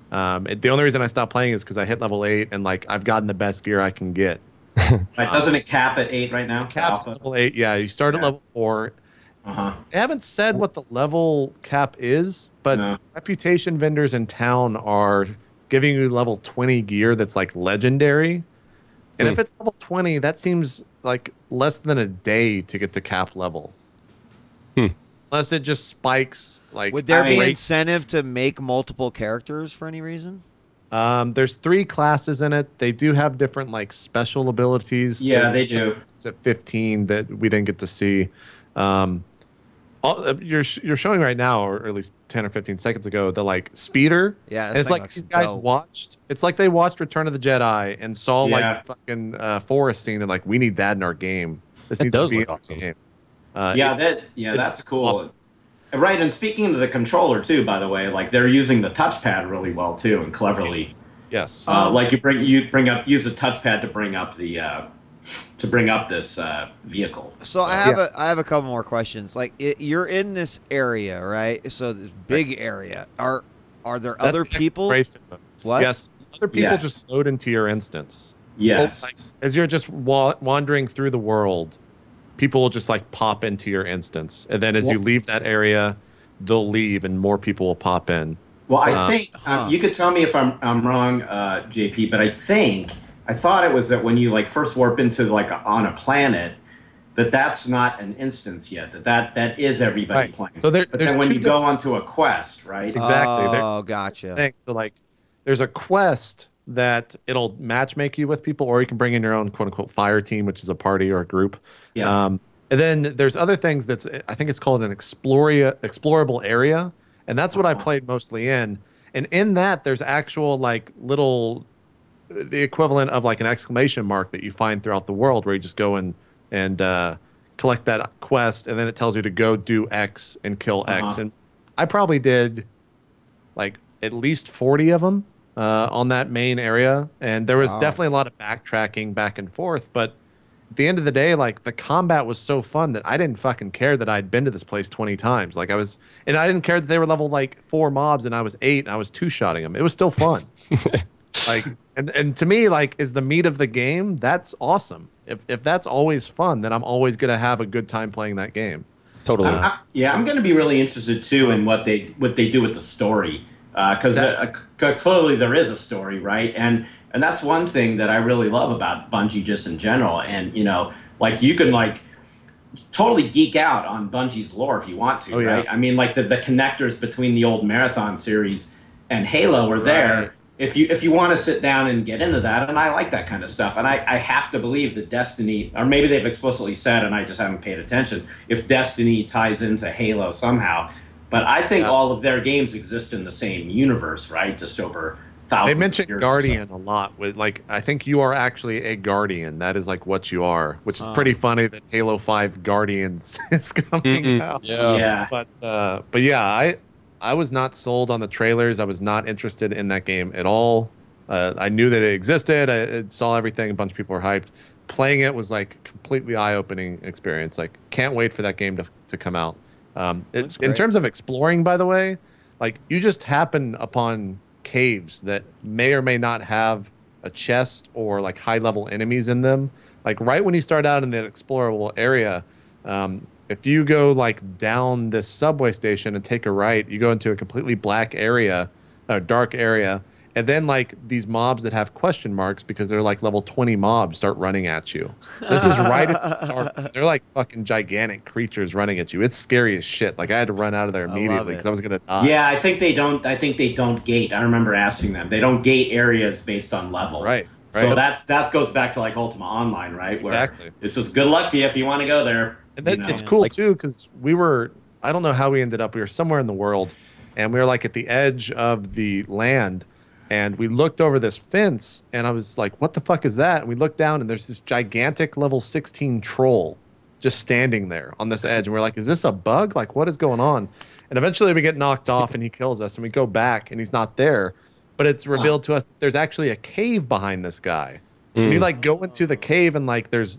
[SPEAKER 2] The only reason I stopped playing is because I hit level 8 and like I've gotten the best gear I can get.
[SPEAKER 3] Right, doesn't it cap at 8 right now?
[SPEAKER 2] Cap's level 8, yeah. You start at level 4. They haven't said what the level cap is, but reputation vendors in town are giving you level 20 gear that's like legendary. And if it's level 20, that seems like less than a day to get to cap level. Unless it just spikes. Like,
[SPEAKER 1] would there be incentive to make multiple characters for any reason?
[SPEAKER 2] There's 3 classes in it. They do have different like special abilities.
[SPEAKER 3] Yeah, they do.
[SPEAKER 2] It's at 15 that we didn't get to see. You're showing right now, or at least 10 or 15 seconds ago, the like speeder.
[SPEAKER 1] Yeah,
[SPEAKER 2] it's like these guys watched. It's like they watched Return of the Jedi and saw like fucking forest scene and like, we need that in our game. This needs to be in our game.
[SPEAKER 3] That's cool. Awesome. Right, and speaking of the controller too, by the way, like they're using the touchpad really well too and cleverly.
[SPEAKER 2] Yes.
[SPEAKER 3] Like use the touchpad to bring up this vehicle.
[SPEAKER 1] So I have a couple more questions. Like you're in this area, right? So this big area. Are there other people?
[SPEAKER 2] What? Yes. Other people just load into your instance.
[SPEAKER 3] Yes.
[SPEAKER 2] Like, as you're just wandering through the world. people will just like pop into your instance, and then as you leave that area, they'll leave, and more people will pop in.
[SPEAKER 3] Well, I think you could tell me if I'm wrong, JP, but I thought it was that when you like first warp into like on a planet, that's not an instance yet. That is everybody playing.
[SPEAKER 2] So
[SPEAKER 3] but then when you go onto a quest, right?
[SPEAKER 2] Exactly.
[SPEAKER 1] Oh, gotcha.
[SPEAKER 2] So like, there's a quest that it'll matchmake you with people, or you can bring in your own quote unquote fire team, which is a party or a group.
[SPEAKER 3] Yeah.
[SPEAKER 2] And then there's other things I think it's called an explorable area. And that's what I played mostly in. And in that, there's actual like the equivalent of like an exclamation mark that you find throughout the world, where you just go and collect that quest, and then it tells you to go do X and kill X. And I probably did like at least 40 of them on that main area. And there was definitely a lot of backtracking back and forth, but at the end of the day, like the combat was so fun that I didn't fucking care that I'd been to this place 20 times. Like I didn't care that they were level like 4 mobs and I was 8 and I was 2-shotting them. It was still fun. Like, and to me, like, is the meat of the game. That's awesome. If that's always fun, then I'm always going to have a good time playing that game.
[SPEAKER 4] Totally.
[SPEAKER 3] I'm going to be really interested too in what they do with the story, because clearly there is a story, right? And that's one thing that I really love about Bungie just in general. And, you know, like you can like totally geek out on Bungie's lore if you want to, right? I mean, like the connectors between the old Marathon series and Halo are there. If you want to sit down and get into that, and I like that kind of stuff. And I have to believe that Destiny, or maybe they've explicitly said and I just haven't paid attention, if Destiny ties into Halo somehow. But I think all of their games exist in the same universe, right? Just over thousands
[SPEAKER 2] They mentioned
[SPEAKER 3] of years
[SPEAKER 2] Guardian a lot. With like, I think you are actually a Guardian. That is like what you are, which is pretty funny that Halo 5 Guardians is coming out.
[SPEAKER 3] Yeah.
[SPEAKER 2] But yeah, I was not sold on the trailers. I was not interested in that game at all. I knew that it existed. I saw everything. A bunch of people were hyped. Playing it was like completely eye-opening experience. Like, can't wait for that game to come out. In terms of exploring, by the way, like you just happen upon caves that may or may not have a chest or like high-level enemies in them. Like right when you start out in that explorable area, if you go like down this subway station and take a right, you go into a completely black area, a dark area, and then like these mobs that have question marks because they're like level 20 mobs start running at you. This is right at the start. They're like fucking gigantic creatures running at you. It's scary as shit. Like I had to run out of there immediately because I was gonna die.
[SPEAKER 3] Yeah, I think they don't gate. I remember asking them. They don't gate areas based on level.
[SPEAKER 2] Right.
[SPEAKER 3] So that goes back to like Ultima Online, right? Where
[SPEAKER 2] exactly.
[SPEAKER 3] It's just good luck to you if you want to go there.
[SPEAKER 2] And it's cool too because I don't know how we ended up. We were somewhere in the world, and we were like at the edge of the land, and we looked over this fence, and I was like, "What the fuck is that?" And we looked down, and there's this gigantic level 16 troll just standing there on this edge, and we're like, "Is this a bug? Like, what is going on?" And eventually, we get knocked off, and he kills us, and we go back, and he's not there. But it's revealed to us that there's actually a cave behind this guy. And you like go into the cave, and like there's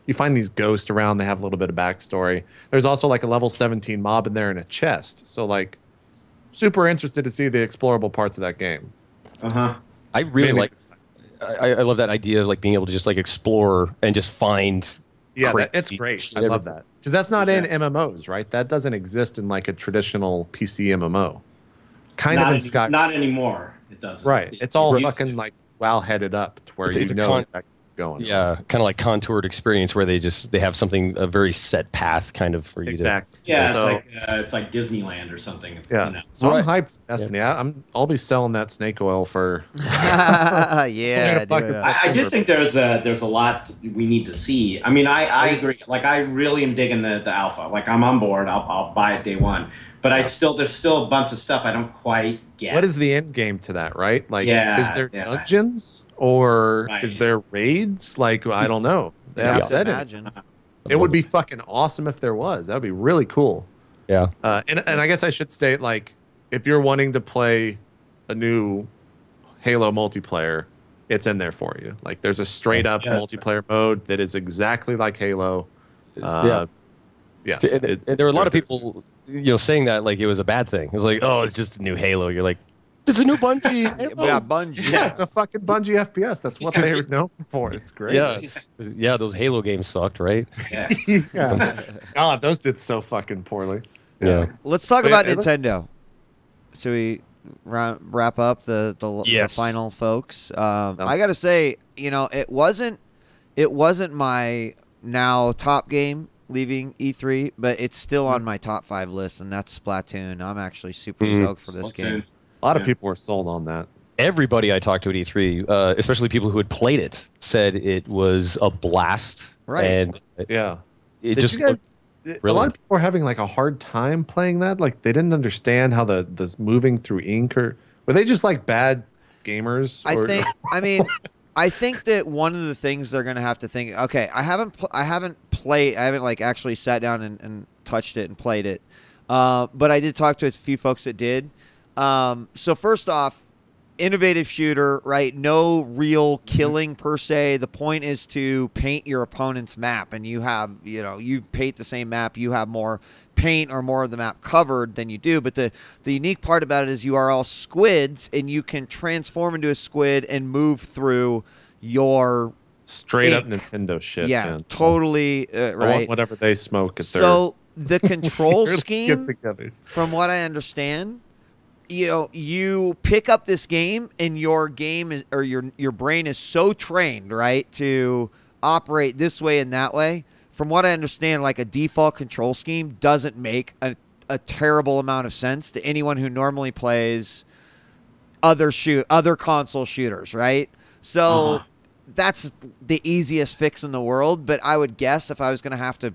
[SPEAKER 2] you find these ghosts around. They have a little bit of backstory. There's also like a level 17 mob in there in a chest. So like, super interested to see the explorable parts of that game.
[SPEAKER 4] I really I love that idea of like being able to just like explore and just find.
[SPEAKER 2] Yeah, it's great. I love that because that's not in MMOs, right? That doesn't exist in like a traditional PC MMO. Kind of in Sky.
[SPEAKER 3] Not anymore. It doesn't.
[SPEAKER 2] Right. It's all fucking like WoW headed up to where you know that's going.
[SPEAKER 4] Yeah, kind of like contoured experience where they have something, a very set path kind of for you to.
[SPEAKER 3] Yeah, it's like Disneyland or something.
[SPEAKER 2] Yeah.
[SPEAKER 3] You know.
[SPEAKER 2] So I'm hyped for Destiny. I'll be selling that snake oil for.
[SPEAKER 1] Yeah.
[SPEAKER 3] I do think there's a lot we need to see. I mean, I agree. Like I really am digging the alpha. Like I'm on board. I'll buy it day one. But there's still a bunch of stuff I don't quite get.
[SPEAKER 2] What is the end game to that, right? Like, is there dungeons or is there raids? Like, I don't know. They haven't said it. It would be fucking awesome if there was. That would be really cool.
[SPEAKER 4] Yeah.
[SPEAKER 2] And I guess I should state, like, if you're wanting to play a new Halo multiplayer, it's in there for you. Like, there's a straight up multiplayer mode that is exactly like Halo. Yeah.
[SPEAKER 4] And there were a lot of people, saying that like it was a bad thing. It was like, oh, it's just a new Halo. You're like, It's a new Bungie.
[SPEAKER 1] Yeah, Bungie.
[SPEAKER 2] Yeah, it's a fucking Bungie FPS. That's what they were known for. It's great.
[SPEAKER 4] Yeah, those Halo games sucked, right?
[SPEAKER 3] Yeah.
[SPEAKER 2] Yeah. God, those did so fucking poorly.
[SPEAKER 4] Yeah.
[SPEAKER 1] Let's talk about Nintendo. Should we wrap up the final folks? I gotta say, you know, it wasn't my now top game leaving E3, but it's still on my top 5 list, and that's Splatoon. I'm actually super stoked for this game.
[SPEAKER 2] A lot of people were sold on that.
[SPEAKER 4] Everybody I talked to at E3, especially people who had played it, said it was a blast.
[SPEAKER 1] Right.
[SPEAKER 4] And it just looked
[SPEAKER 2] a lot of people were having like a hard time playing that. Like they didn't understand how the moving through ink, or were they just like bad gamers?
[SPEAKER 1] I think that one of the things they're going to have to think, okay, I haven't like actually sat down and touched it and played it. But I did talk to a few folks that did. So first off, innovative shooter, right? No real killing per se. The point is to paint your opponent's map, and you have, you paint the same map, you have more paint or more of the map covered than you do. But the unique part about it is you are all squids, and you can transform into a squid and move through your
[SPEAKER 2] straight
[SPEAKER 1] ink.
[SPEAKER 2] up Nintendo shit.
[SPEAKER 1] Yeah,
[SPEAKER 2] man.
[SPEAKER 1] totally right.
[SPEAKER 2] I want whatever they smoke at
[SPEAKER 1] so the control
[SPEAKER 2] Get
[SPEAKER 1] scheme,
[SPEAKER 2] together.
[SPEAKER 1] from what I understand, you pick up this game, and your game is, or your brain is so trained, right, to operate this way and that way. From what I understand, like a default control scheme doesn't make a terrible amount of sense to anyone who normally plays other console shooters, right? So that's the easiest fix in the world. But I would guess if I was going to have to,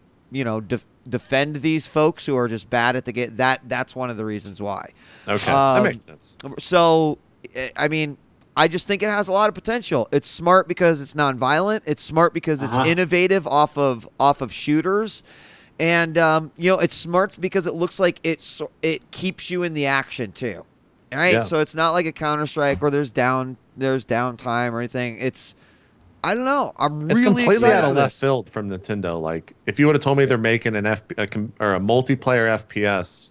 [SPEAKER 1] defend these folks who are just bad at the game, that's one of the reasons why.
[SPEAKER 2] Okay, that makes sense.
[SPEAKER 1] So, I mean, I just think it has a lot of potential. It's smart because it's non-violent. It's smart because it's innovative off of shooters, and it's smart because it looks like it keeps you in the action too, right?
[SPEAKER 2] Yeah.
[SPEAKER 1] So it's not like a Counter-Strike where there's downtime or anything. I don't know.
[SPEAKER 2] It's
[SPEAKER 1] really
[SPEAKER 2] completely
[SPEAKER 1] excited
[SPEAKER 2] out
[SPEAKER 1] for
[SPEAKER 2] of left
[SPEAKER 1] this.
[SPEAKER 2] field from Nintendo. Like, if you would have told me they're making a multiplayer FPS,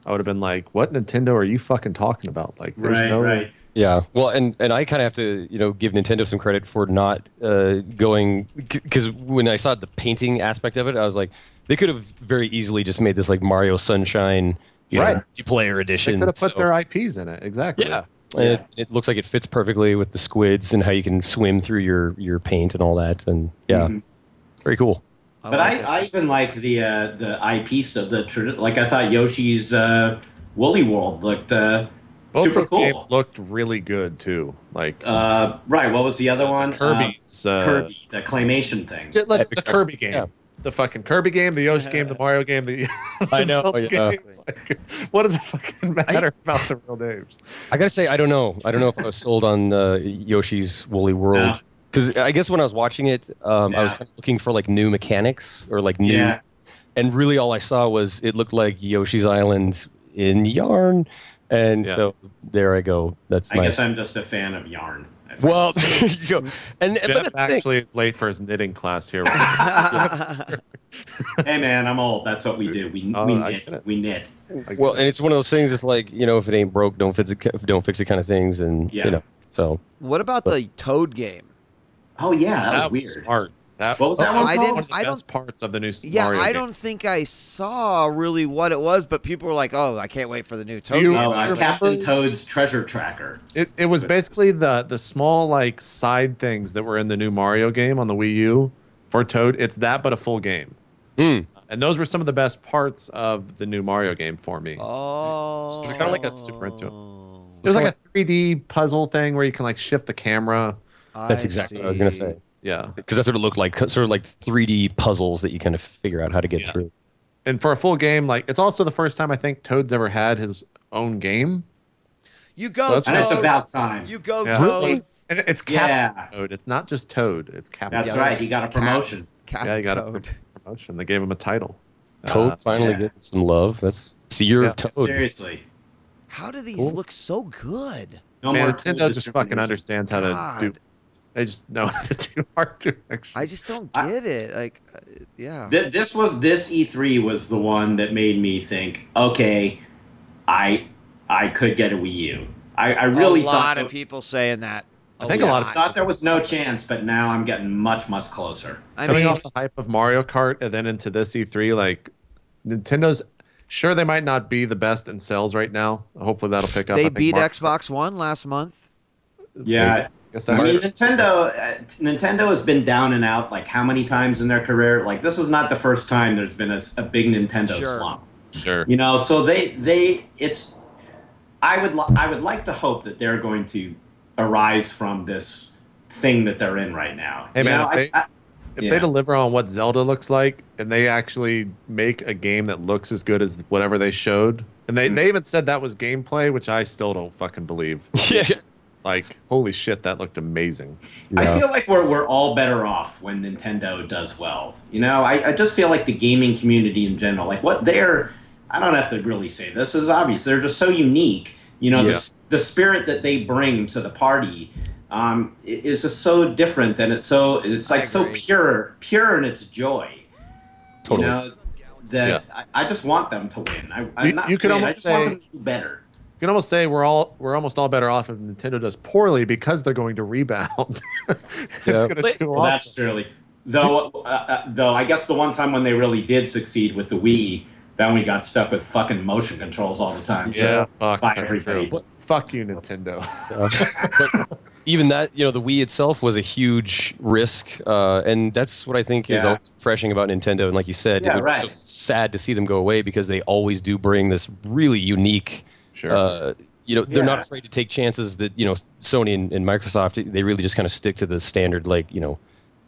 [SPEAKER 2] I would have been like, "What Nintendo are you fucking talking about?" Like, there's
[SPEAKER 3] Right.
[SPEAKER 4] Yeah, well, and I kind of have to, give Nintendo some credit for not going, because when I saw the painting aspect of it, I was like, they could have very easily just made this like Mario Sunshine, multiplayer edition.
[SPEAKER 2] They could have put their IPs in it, exactly.
[SPEAKER 4] Yeah, and it looks like it fits perfectly with the squids and how you can swim through your paint and all that, and very cool.
[SPEAKER 3] But I even like the IP stuff. Like I thought Yoshi's Woolly World looked
[SPEAKER 2] Both
[SPEAKER 3] super
[SPEAKER 2] those
[SPEAKER 3] cool.
[SPEAKER 2] games looked really good too. Like
[SPEAKER 3] right, what was the other one?
[SPEAKER 2] Kirby's
[SPEAKER 3] Kirby, the claymation thing.
[SPEAKER 2] like the Kirby game.
[SPEAKER 4] Yeah.
[SPEAKER 2] The fucking Kirby game, the Yoshi game, the Mario game, the
[SPEAKER 4] I know,
[SPEAKER 2] Zelda
[SPEAKER 4] yeah.
[SPEAKER 2] game. Like, what does it fucking matter about the real names?
[SPEAKER 4] I gotta say, I don't know if I was sold on Yoshi's Woolly World, because I guess when I was watching it, I was kind of looking for like new mechanics or like new, and really all I saw was it looked like Yoshi's Island in Yarn, and so there I go. I
[SPEAKER 3] guess I'm just a fan of Yarn.
[SPEAKER 4] Well, there you go. And
[SPEAKER 2] Jeff actually is late for his knitting class here.
[SPEAKER 3] Hey man, I'm old. That's what we do. We knit. We knit.
[SPEAKER 4] Well, and it's one of those things. It's like, if it ain't broke, don't fix it kind of things. And so.
[SPEAKER 1] What about the Toad game?
[SPEAKER 3] Oh yeah, that was weird.
[SPEAKER 2] Smart.
[SPEAKER 3] What was that one called?
[SPEAKER 2] One of the best parts of the new
[SPEAKER 1] Yeah,
[SPEAKER 2] Mario
[SPEAKER 1] I
[SPEAKER 2] game.
[SPEAKER 1] don't think I saw really what it was, but people were like, "Oh, I can't wait for the new Toad game."
[SPEAKER 3] Captain Toad's Treasure Tracker.
[SPEAKER 2] It was basically the small like side things that were in the new Mario game on the Wii U for Toad. It's that, but a full game. And those were some of the best parts of the new Mario game for me.
[SPEAKER 1] Oh,
[SPEAKER 2] it was kind of like super into it. It was like a 3D puzzle thing where you can like shift the camera.
[SPEAKER 4] That's exactly what I was gonna say.
[SPEAKER 2] Yeah,
[SPEAKER 4] because that's what it looked like, sort of like 3D puzzles that you kind of figure out how to get through.
[SPEAKER 2] And for a full game, like it's also the first time I think Toad's ever had his own game.
[SPEAKER 1] You go,
[SPEAKER 3] and it's about time.
[SPEAKER 1] You go,
[SPEAKER 2] Toad.
[SPEAKER 1] Toad.
[SPEAKER 2] And it's Captain Toad. It's not just Toad. It's Captain.
[SPEAKER 3] That's right. He got a promotion.
[SPEAKER 2] He got a promotion. They gave him a title.
[SPEAKER 4] Toad finally getting some love. That's Year of Toad.
[SPEAKER 3] Seriously.
[SPEAKER 1] How do these look so good?
[SPEAKER 3] No
[SPEAKER 2] Man,
[SPEAKER 3] more
[SPEAKER 2] Nintendo just fucking understands how to do. They just know how to do art direction.
[SPEAKER 1] I just don't get it. Like,
[SPEAKER 3] This E3 was the one that made me think, okay, I could get a Wii U. I really
[SPEAKER 1] a
[SPEAKER 3] thought
[SPEAKER 1] lot of people saying that.
[SPEAKER 2] I think a lot of
[SPEAKER 3] thought there was no chance, but now I'm getting much closer.
[SPEAKER 2] Coming off the hype of Mario Kart and then into this E3, like Nintendo's sure they might not be the best in sales right now. Hopefully that'll pick up.
[SPEAKER 1] They beat Xbox One last month.
[SPEAKER 3] Yeah. I mean, Nintendo has been down and out like how many times in their career? Like this is not the first time there's been a big Nintendo slump.
[SPEAKER 2] Sure.
[SPEAKER 3] You know, so I would like to hope that they're going to arise from this thing that they're in right now.
[SPEAKER 2] Hey man, if they deliver on what Zelda looks like and they actually make a game that looks as good as whatever they showed, and they even said that was gameplay, which I still don't fucking believe.
[SPEAKER 4] Yeah.
[SPEAKER 2] Like, holy shit, that looked amazing.
[SPEAKER 3] Yeah. I feel like we're all better off when Nintendo does well. You know, I just feel like the gaming community in general, like what I don't have to really say this is obvious. They're just so unique. You know, the spirit that they bring to the party is just so different, and it's like so pure in its joy.
[SPEAKER 4] Totally.
[SPEAKER 3] You know, that I just want them to win. I just want them to do better.
[SPEAKER 2] You can almost say we're almost all better off if Nintendo does poorly because they're going to rebound.
[SPEAKER 3] That's surely. Though I guess the one time when they really did succeed with the Wii, then we got stuck with fucking motion controls all the time.
[SPEAKER 2] Yeah,
[SPEAKER 3] so
[SPEAKER 2] fuck everybody. Fuck you, Nintendo.
[SPEAKER 4] But even that, you know, the Wii itself was a huge risk, and that's what I think is refreshing about Nintendo. And like you said, it would be so sad to see them go away because they always do bring this really unique. Sure. You know, they're not afraid to take chances that, you know, Sony and Microsoft, they really just kind of stick to the standard, like, you know.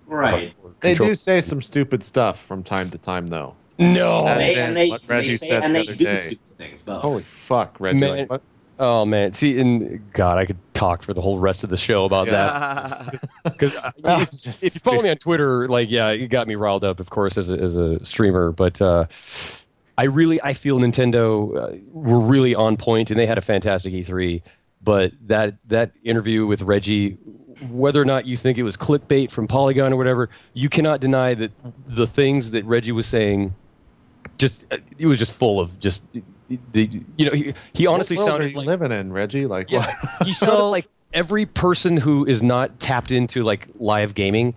[SPEAKER 3] Right.
[SPEAKER 2] They do say some stupid stuff from time to time, though.
[SPEAKER 4] No.
[SPEAKER 3] They do stupid things, both.
[SPEAKER 2] Holy fuck, Reggie.
[SPEAKER 4] Man,
[SPEAKER 2] like, what?
[SPEAKER 4] Oh, man. See, and God, I could talk for the whole rest of the show about that. Because if you follow me on Twitter, like, yeah, it got me riled up, of course, as a streamer. But I feel Nintendo were really on point, and they had a fantastic E3. But that interview with Reggie, whether or not you think it was clickbait from Polygon or whatever, you cannot deny that the things that Reggie was saying, it was just full of just he honestly sounded like
[SPEAKER 2] living in Reggie, like
[SPEAKER 4] he sounded like every person who is not tapped into like live gaming.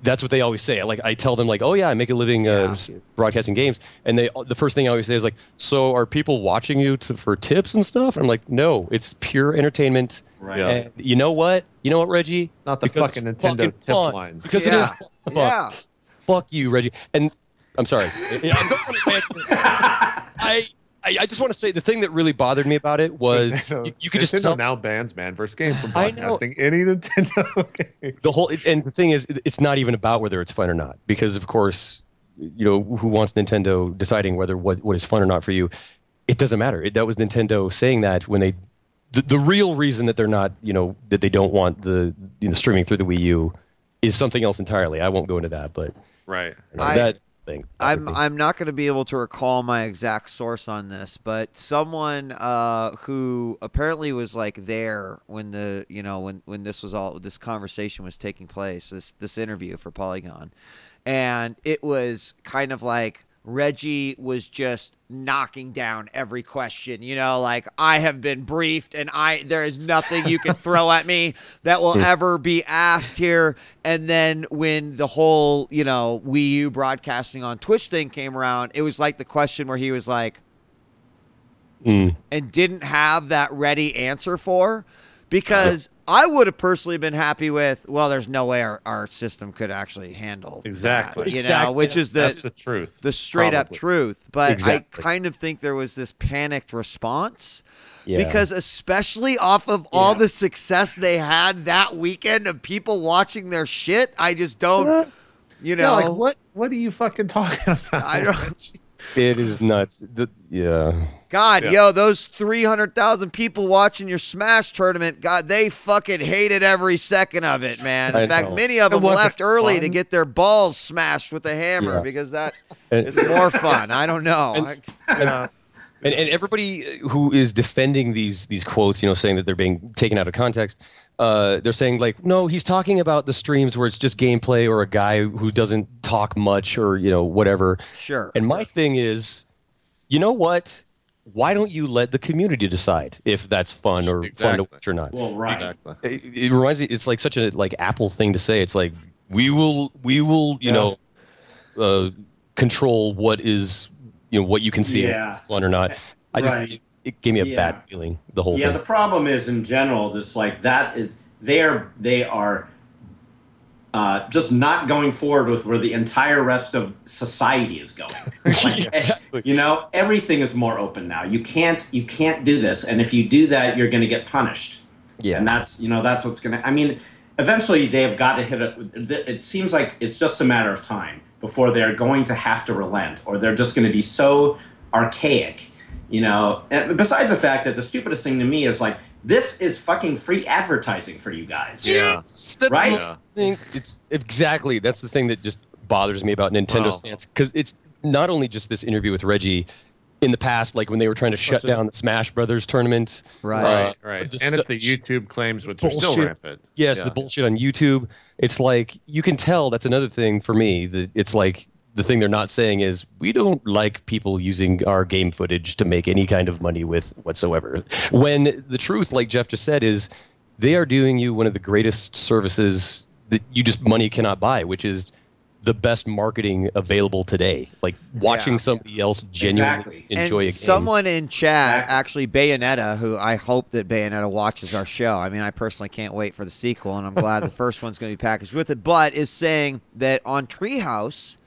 [SPEAKER 4] That's what they always say. Like I tell them, like, oh yeah, I make a living broadcasting games, and the first thing I always say is like, so are people watching you for tips and stuff? And I'm like, no, it's pure entertainment. Right. And you know what, Reggie?
[SPEAKER 2] Not the fucking Nintendo tip line.
[SPEAKER 4] Because it is. Fuck you, Reggie. And I'm sorry. I'm going to I just want to say the thing that really bothered me about it was you could just tell
[SPEAKER 2] now bans MANvsGAME from broadcasting any Nintendo game.
[SPEAKER 4] The thing is, it's not even about whether it's fun or not, because of course, you know, who wants Nintendo deciding whether what is fun or not for you? It doesn't matter. That was Nintendo saying that when they the real reason that they're not, you know, that they don't want the streaming through the Wii U is something else entirely. I won't go into that, but
[SPEAKER 2] right.
[SPEAKER 4] That thing.
[SPEAKER 1] I'm not going to be able to recall my exact source on this, but someone who apparently was like there when when this conversation was taking place, this interview for Polygon, and it was kind of like Reggie was just knocking down every question, like I have been briefed and there is nothing you can throw at me that will ever be asked here. And then when the whole, Wii U broadcasting on Twitch thing came around, it was like the question where he was like, and didn't have that ready answer for, because I would have personally been happy with, well, there's no way our system could actually handle that, which is
[SPEAKER 2] the truth,
[SPEAKER 1] the straight up truth. But I kind of think there was this panicked response because especially off of all the success they had that weekend of people watching their shit, I just don't,
[SPEAKER 2] like what are you fucking talking about?
[SPEAKER 1] I don't.
[SPEAKER 4] It is nuts.
[SPEAKER 1] God, those 300,000 people watching your Smash tournament, God, they fucking hated every second of it, man. In fact, many of them left early to get their balls smashed with a hammer because that is more fun. I don't know.
[SPEAKER 4] And everybody who is defending these quotes, saying that they're being taken out of context, they're saying like, no, he's talking about the streams where it's just gameplay or a guy who doesn't talk much or, whatever.
[SPEAKER 1] Sure.
[SPEAKER 4] And my thing is, you know what? why don't you let the community decide if that's fun or fun to watch or not?
[SPEAKER 3] Well, right.
[SPEAKER 2] Exactly.
[SPEAKER 4] It reminds me, it's like such a like Apple thing to say. It's like we will you know control what is what you can see if it's fun or not. I just it gave me a bad feeling, the whole thing.
[SPEAKER 3] Yeah, the problem is in general, just like that is they are just not going forward with where the entire rest of society is going. Like,
[SPEAKER 4] Exactly.
[SPEAKER 3] Everything is more open now. You can't do this, and if you do that, you're going to get punished.
[SPEAKER 4] Yeah,
[SPEAKER 3] and that's what's going to. I mean, eventually they've got to hit it. It seems like it's just a matter of time before they're going to have to relent, or they're just going to be so archaic. And besides the fact that the stupidest thing to me is like, this is fucking free advertising for you guys.
[SPEAKER 2] Yeah.
[SPEAKER 4] That's
[SPEAKER 3] right?
[SPEAKER 4] It's exactly, that's the thing that just bothers me about Nintendo's stance, because it's not only just this interview with Reggie in the past, like when they were trying to shut down the Smash Brothers tournament.
[SPEAKER 2] Right. And it's the YouTube claims, which are still rampant.
[SPEAKER 4] Yes, the bullshit on YouTube. It's like, you can tell, that's another thing for me, that it's like, the thing they're not saying is, we don't like people using our game footage to make any kind of money with whatsoever. When the truth, like Jeff just said, is they are doing you one of the greatest services that money cannot buy, which is the best marketing available today. Like watching somebody else genuinely enjoy a game.
[SPEAKER 1] Someone in chat, actually Bayonetta, who I hope that Bayonetta watches our show. I mean, I personally can't wait for the sequel, and I'm glad the first one's going to be packaged with it, but is saying that on Treehouse,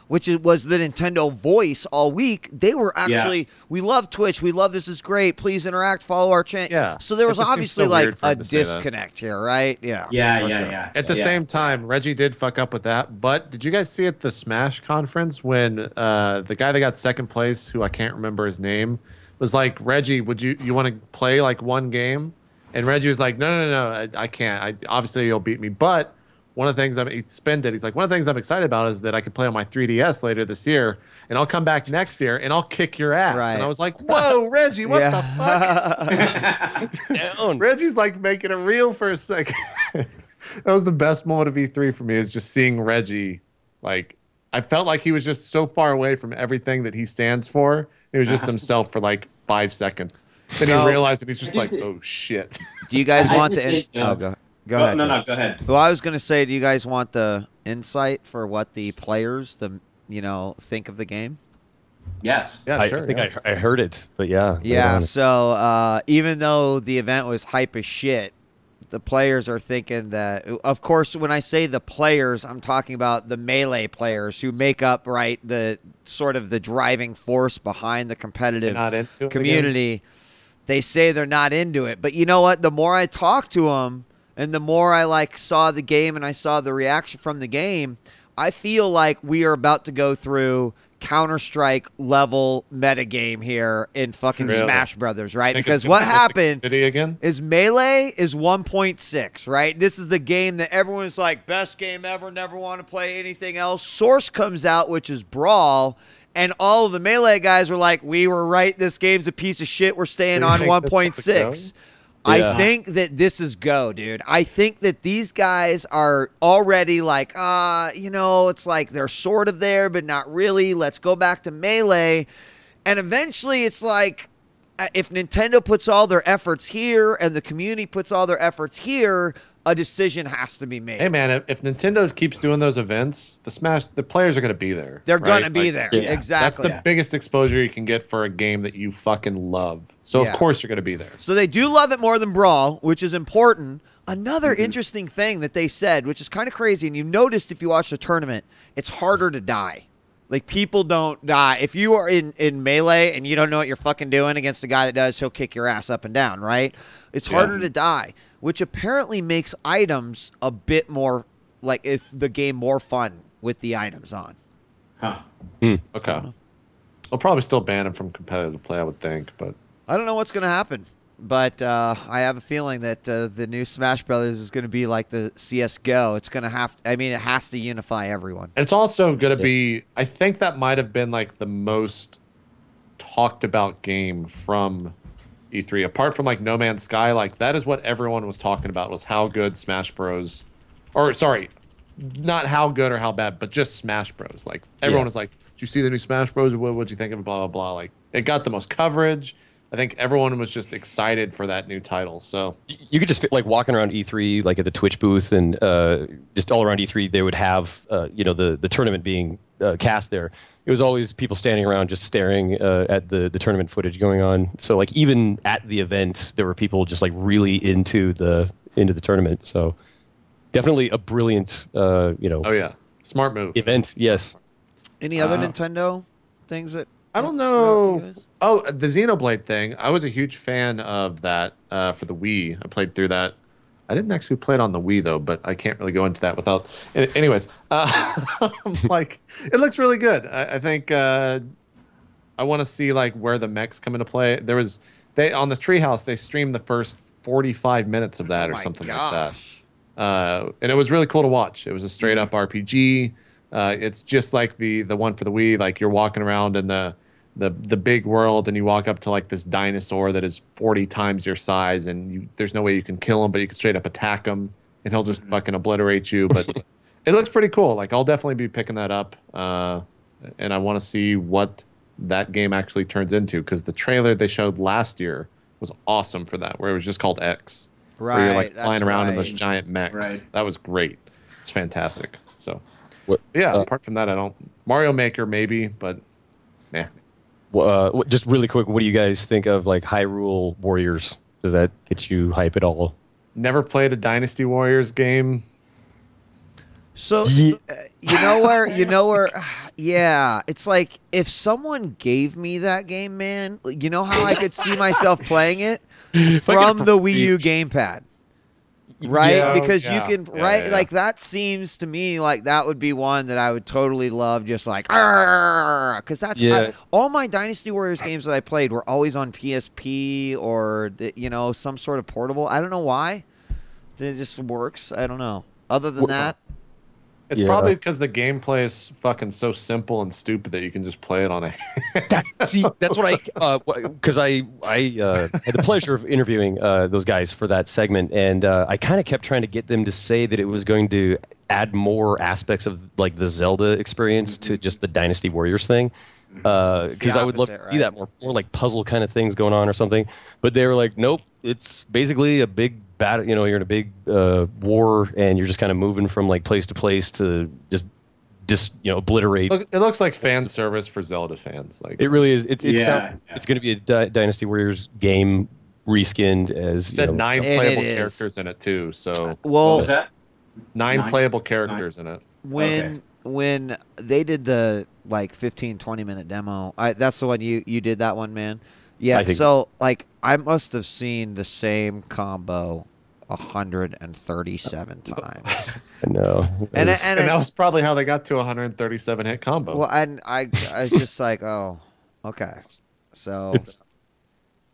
[SPEAKER 1] which was the Nintendo voice all week, they were actually, we love Twitch, we love this is great, please interact, follow our channel.
[SPEAKER 2] Yeah.
[SPEAKER 1] So there was obviously like a disconnect here, right? Yeah.
[SPEAKER 2] At the same time, Reggie did fuck up with that, but did you guys see at the Smash conference when the guy that got second place, who I can't remember his name, was like, Reggie, would you want to play like one game? And Reggie was like, no, I can't. Obviously you'll beat me, but one of the things he's like, one of the things I'm excited about is that I can play on my 3DS later this year, and I'll come back next year and I'll kick your ass. Right. And I was like, whoa, Reggie, what the fuck? Reggie's like making it real for a second. That was the best moment of E3 for me, is just seeing Reggie. Like, I felt like he was just so far away from everything that he stands for. He was just himself for like 5 seconds. Then he realized that he's just like, oh shit.
[SPEAKER 1] Do you guys want to Go ahead.
[SPEAKER 3] No, go ahead.
[SPEAKER 1] Well, I was going to say, do you guys want the insight for what the players, think of the game?
[SPEAKER 3] Yes.
[SPEAKER 4] Yeah, sure. I think I heard it, but yeah.
[SPEAKER 1] Yeah, so even though the event was hype as shit, the players are thinking that, of course, when I say the players, I'm talking about the Melee players who make up, the sort of the driving force behind the competitive community. They say they're not into it. But you know what? The more I talk to them, and the more I saw the game and I saw the reaction from the game, I feel like we are about to go through Counter-Strike level metagame here in fucking Smash Brothers, right? Because what happened is Melee is 1.6, right? This is the game that everyone is like, best game ever, never want to play anything else. Source comes out, which is Brawl, and all of the Melee guys were like, we were right, this game's a piece of shit, we're staying on 1.6. I think that this is go, dude. I think that these guys are already like, it's like they're sort of there, but not really. Let's go back to Melee. And eventually it's like, if Nintendo puts all their efforts here and the community puts all their efforts here, a decision has to be made.
[SPEAKER 2] Hey, man, if Nintendo keeps doing those events, the players are going to be there.
[SPEAKER 1] They're going to be there. Yeah. Exactly.
[SPEAKER 2] That's the biggest exposure you can get for a game that you fucking love. So, of course, you're going to be there.
[SPEAKER 1] So they do love it more than Brawl, which is important. Another interesting thing that they said, which is kind of crazy, and you noticed if you watch the tournament, it's harder to die. Like, people don't die. If you are in Melee and you don't know what you're fucking doing against the guy that does, he'll kick your ass up and down, right? It's harder to die, which apparently makes items a bit more, like, if the game more fun with the items on.
[SPEAKER 3] Huh.
[SPEAKER 2] Okay. They'll probably still ban him from competitive play, I would think, but
[SPEAKER 1] I don't know what's going to happen. But I have a feeling that the new Smash Brothers is going to be like the CSGO. It's going to have, it has to unify everyone.
[SPEAKER 2] And it's also going to be, I think that might have been like the most talked about game from E3. Apart from like No Man's Sky, like that is what everyone was talking about, was how good Smash Bros. Or sorry, not how good or how bad, but just Smash Bros. Like everyone was like, did you see the new Smash Bros? What'd you think of it? Blah, blah, blah. Like it got the most coverage. I think everyone was just excited for that new title. So
[SPEAKER 4] you could just like walking around E3, like at the Twitch booth, and just all around E3, they would have the tournament being cast there. It was always people standing around just staring at the tournament footage going on. So like even at the event, there were people just like really into the tournament. So definitely a brilliant Oh
[SPEAKER 2] yeah, smart move.
[SPEAKER 4] Event. Yes.
[SPEAKER 1] Any other Nintendo things that?
[SPEAKER 2] I don't know. Oh, the Xenoblade thing. I was a huge fan of that for the Wii. I played through that. I didn't actually play it on the Wii though, but I can't really go into that without. Anyways, like it looks really good. I think I want to see like where the mechs come into play. There was on the Treehouse they streamed the first 45 minutes of that or something like that, and it was really cool to watch. It was a straight up RPG. It's just like the one for the Wii. Like you're walking around in the big world, and you walk up to like this dinosaur that is 40 times your size, and there's no way you can kill him, but you can straight up attack him, and he'll just fucking obliterate you. But it looks pretty cool. Like I'll definitely be picking that up, and I want to see what that game actually turns into, because the trailer they showed last year was awesome for that, where it was just called X, where you're like flying around in those giant mechs. Right. That was great. It's fantastic. So. Yeah, apart from that, I don't. Mario Maker maybe, but yeah.
[SPEAKER 4] Just really quick, what do you guys think of like Hyrule Warriors? Does that get you hype at all?
[SPEAKER 2] Never played a Dynasty Warriors game.
[SPEAKER 1] So you know where, yeah, it's like if someone gave me that game, man. You know how I could see myself playing it from the Wii U gamepad. Right, yeah, because you can like that seems to me like that would be one that I would totally love, just like because that's all my Dynasty Warriors games that I played were always on PSP or some sort of portable. I don't know why, it just works. I don't know. Other than that,
[SPEAKER 2] it's probably because the gameplay is fucking so simple and stupid that you can just play it on a.
[SPEAKER 4] See, that's what because I had the pleasure of interviewing those guys for that segment, and I kind of kept trying to get them to say that it was going to add more aspects of like the Zelda experience to just the Dynasty Warriors thing. Because I would love to see that more like puzzle kind of things going on or something. But they were like, nope, it's basically a big battle. You're in a big war, and you're just kind of moving from like place to place to just obliterate.
[SPEAKER 2] It looks like fan service for Zelda fans. Like
[SPEAKER 4] it really is. It's going to be a Dynasty Warriors game reskinned as.
[SPEAKER 2] It said 9 playable characters in it too. So
[SPEAKER 3] was that
[SPEAKER 2] 9 playable characters in it?
[SPEAKER 1] When they did the like 15-20 minute demo, that's the one you did that one, man. Yeah, so like I must have seen the same combo 137 times.
[SPEAKER 4] I know.
[SPEAKER 2] And that was probably how they got to 137 hit combo.
[SPEAKER 1] Well, and I was just like, oh, okay. So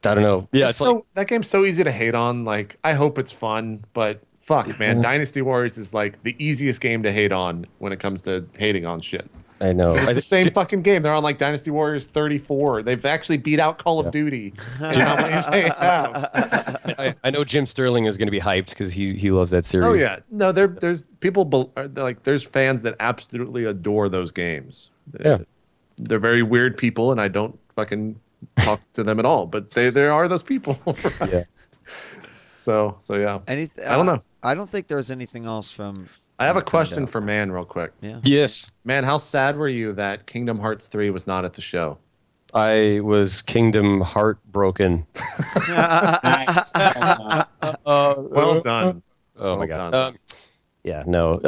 [SPEAKER 4] I don't know. Yeah, it's like
[SPEAKER 2] that game's so easy to hate on. Like I hope it's fun, but fuck, man, Dynasty Warriors is like the easiest game to hate on when it comes to hating on shit.
[SPEAKER 4] I know.
[SPEAKER 2] It's the same fucking game. They're on like Dynasty Warriors 34. They've actually beat out Call of Duty.
[SPEAKER 4] I know Jim Sterling is going to be hyped because he loves that series.
[SPEAKER 2] Oh yeah, no, there's people like there's fans that absolutely adore those games.
[SPEAKER 4] Yeah,
[SPEAKER 2] they're very weird people, and I don't fucking talk to them at all. But there are those people. Right? Yeah. So yeah. I don't know.
[SPEAKER 1] I don't think there's anything else from.
[SPEAKER 2] I have a question for Man real quick.
[SPEAKER 1] Yeah.
[SPEAKER 4] Yes.
[SPEAKER 2] Man, how sad were you that Kingdom Hearts 3 was not at the show?
[SPEAKER 4] I was Kingdom Heartbroken.
[SPEAKER 2] Well done.
[SPEAKER 4] Oh my God. Yeah, no.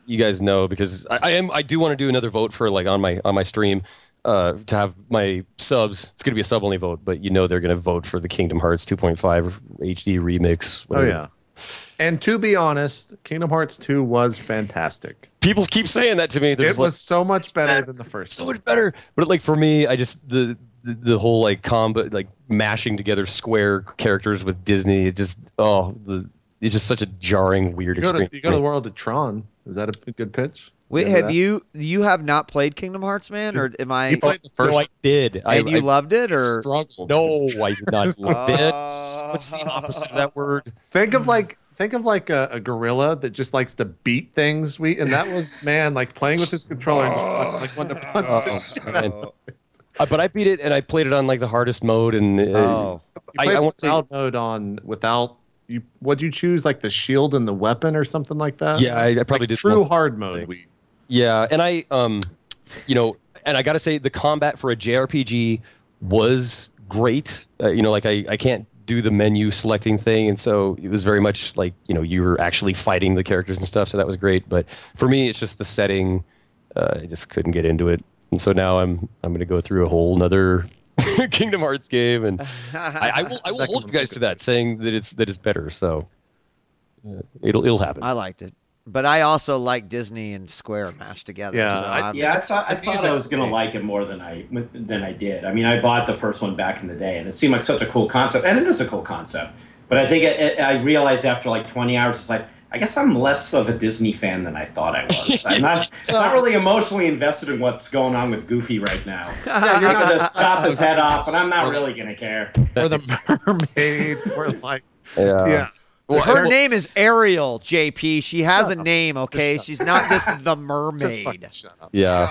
[SPEAKER 4] You guys know because I do want to do another vote for like on my stream to have my subs. It's going to be a sub only vote, but they're going to vote for the Kingdom Hearts 2.5 HD remix. Whatever.
[SPEAKER 2] Oh yeah. And to be honest, Kingdom Hearts 2 was fantastic.
[SPEAKER 4] People keep saying that to me.
[SPEAKER 2] It was so much better than the first.
[SPEAKER 4] So much better. But like for me, I just the whole like combo, like mashing together Square characters with Disney. It just it's just such a jarring, weird experience.
[SPEAKER 2] You go to the world of Tron. Is that a good pitch?
[SPEAKER 1] Wait, have you have not played Kingdom Hearts, man? Or am I?
[SPEAKER 2] You played the first.
[SPEAKER 4] No, I did.
[SPEAKER 1] And you loved it, or
[SPEAKER 2] struggled?
[SPEAKER 4] No, I did not love it. What's the opposite of that word?
[SPEAKER 2] Think of like a gorilla that just likes to beat things. And that was, man, like playing with his controller and just like wanting to punch the shit out.
[SPEAKER 4] But I beat it, and I played it on like the hardest mode, and
[SPEAKER 2] I want to say mode on without you. What'd you choose? Like the shield and the weapon, or something like that?
[SPEAKER 4] Yeah, I probably
[SPEAKER 2] like
[SPEAKER 4] did
[SPEAKER 2] true hard mode.
[SPEAKER 4] Yeah, and I you know, and I got to say the combat for a JRPG was great. You know, like I can't do the menu selecting thing, and so it was very much like, you know, you were actually fighting the characters and stuff, so that was great. But for me, it's just the setting. I just couldn't get into it, and so now I'm going to go through a whole nother Kingdom Hearts game, and I will hold you guys to that, saying that it's better. So it'll happen.
[SPEAKER 1] I liked it. But I also like Disney and Square mashed together.
[SPEAKER 3] Yeah,
[SPEAKER 1] so
[SPEAKER 3] I thought I was gonna like it more than I did. I mean, I bought the first one back in the day, and it seemed like such a cool concept, and it is a cool concept. But I think I realized after like 20 hours, it's like, I guess I'm less of a Disney fan than I thought I was. I'm not really emotionally invested in what's going on with Goofy right now. You're gonna chop his head off, and I'm not really gonna care.
[SPEAKER 2] Or the mermaid, or like
[SPEAKER 4] yeah.
[SPEAKER 1] Well, her name is Ariel, JP. She has a name, okay? She's not just the mermaid.
[SPEAKER 2] Just shut up.
[SPEAKER 4] Yeah.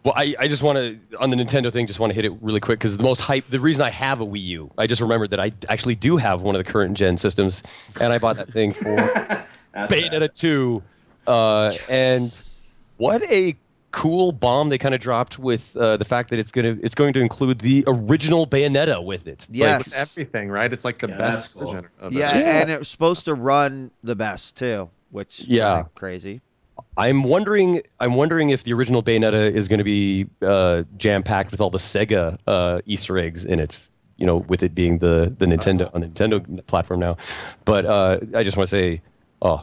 [SPEAKER 4] Well, I just want to, on the Nintendo thing, just want to hit it really quick, because the reason I have a Wii U, I just remembered that I actually do have one of the current gen systems, and I bought that thing for Bayonetta 2. And what a cool bomb they kind of dropped with the fact that it's going to include the original Bayonetta with it.
[SPEAKER 1] Yes,
[SPEAKER 2] like, everything, right? It's like the best version of it.
[SPEAKER 1] And it was supposed to run the best too, which is crazy.
[SPEAKER 4] I'm wondering if the original Bayonetta is going to be jam packed with all the Sega Easter eggs in it. You know, with it being the Nintendo on the Nintendo platform now. But I just want to say,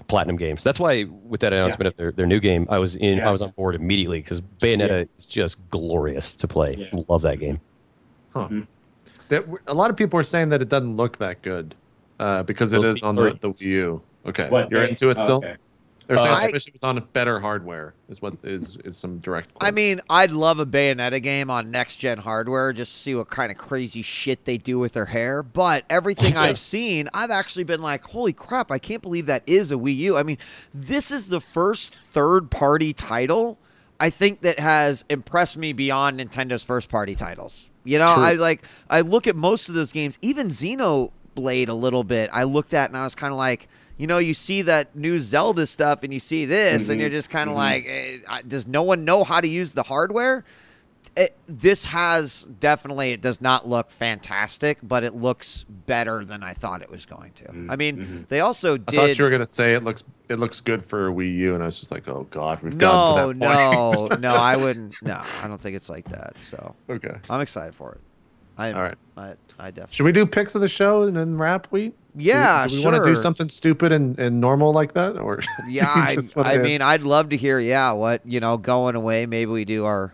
[SPEAKER 4] Platinum Games. That's why with that announcement of their new game, I was on board immediately, because Bayonetta is just glorious to play.
[SPEAKER 3] Yeah.
[SPEAKER 4] Love that game.
[SPEAKER 2] Huh. A lot of people are saying that it doesn't look that good because it is on the Wii U. Okay, you're into it still?
[SPEAKER 3] Okay.
[SPEAKER 2] They're saying it was on a better hardware. Is what is some direct quote.
[SPEAKER 1] I mean, I'd love a Bayonetta game on next-gen hardware just to see what kind of crazy shit they do with their hair. But everything I've seen, I've actually been like, holy crap, I can't believe that is a Wii U. I mean, this is the first third-party title, I think, that has impressed me beyond Nintendo's first-party titles. You know, I look at most of those games, even Xenoblade a little bit, I looked at and I was kind of like, you know, you see that new Zelda stuff and you see this and you're just kind of like, does no one know how to use the hardware? This has definitely, it does not look fantastic, but it looks better than I thought it was going to. I mean, they also did.
[SPEAKER 2] I thought you were going to say it looks good for Wii U, and I was just like, oh God, we've gotten to that point.
[SPEAKER 1] No, I wouldn't. No, I don't think it's like that. So
[SPEAKER 2] okay,
[SPEAKER 1] I'm excited for it. All right. I definitely.
[SPEAKER 2] Should we do picks of the show and then wrap?
[SPEAKER 1] Yeah,
[SPEAKER 2] do we want to do something stupid and normal like that, or
[SPEAKER 1] I mean, I'd love to hear. Yeah, what going away. Maybe we do our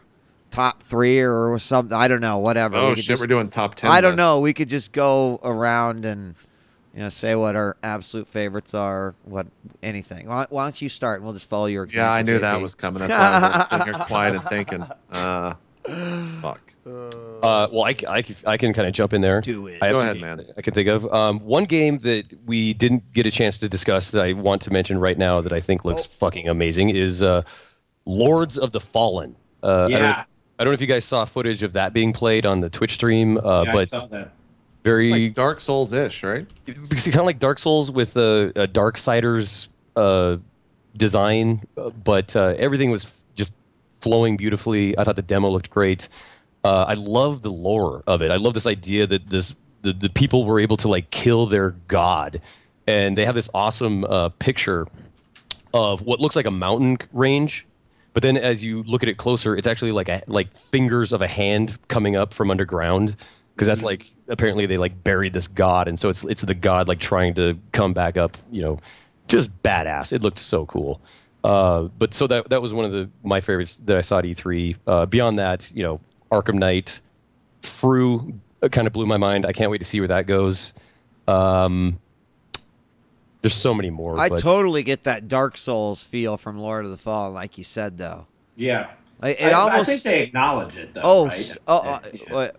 [SPEAKER 1] top 3 or something. I don't know. Whatever.
[SPEAKER 2] Oh shit, we're doing top 10.
[SPEAKER 1] I don't know. We could just go around and say what our absolute favorites are. What anything. Why don't you start and we'll just follow your example.
[SPEAKER 2] Yeah, I knew that was coming. That's why I was sitting here quiet and thinking. Fuck.
[SPEAKER 4] Well, I can kind of jump in there.
[SPEAKER 1] Do it.
[SPEAKER 4] Go
[SPEAKER 2] ahead, man.
[SPEAKER 4] I can think of one game that we didn't get a chance to discuss that I want to mention right now that I think looks fucking amazing is Lords of the Fallen. I don't know if you guys saw footage of that being played on the Twitch stream, but
[SPEAKER 3] I saw that.
[SPEAKER 4] very
[SPEAKER 2] like Dark Souls-ish, right?
[SPEAKER 4] It's kind of like Dark Souls with a Darksiders design, but everything was just flowing beautifully. I thought the demo looked great. I love the lore of it. I love this idea that the people were able to like kill their god, and they have this awesome picture of what looks like a mountain range, but then as you look at it closer, it's actually like fingers of a hand coming up from underground, because that's like apparently they like buried this god, and so it's the god like trying to come back up. Just badass. It looked so cool. But so that was one of my favorites that I saw at E3. Beyond that, Arkham Knight, Fru kind of blew my mind. I can't wait to see where that goes. There's so many more.
[SPEAKER 1] I totally get that Dark Souls feel from Lord of the Fallen, like you said, though.
[SPEAKER 3] Yeah.
[SPEAKER 1] I
[SPEAKER 3] think they acknowledge it, though. Right?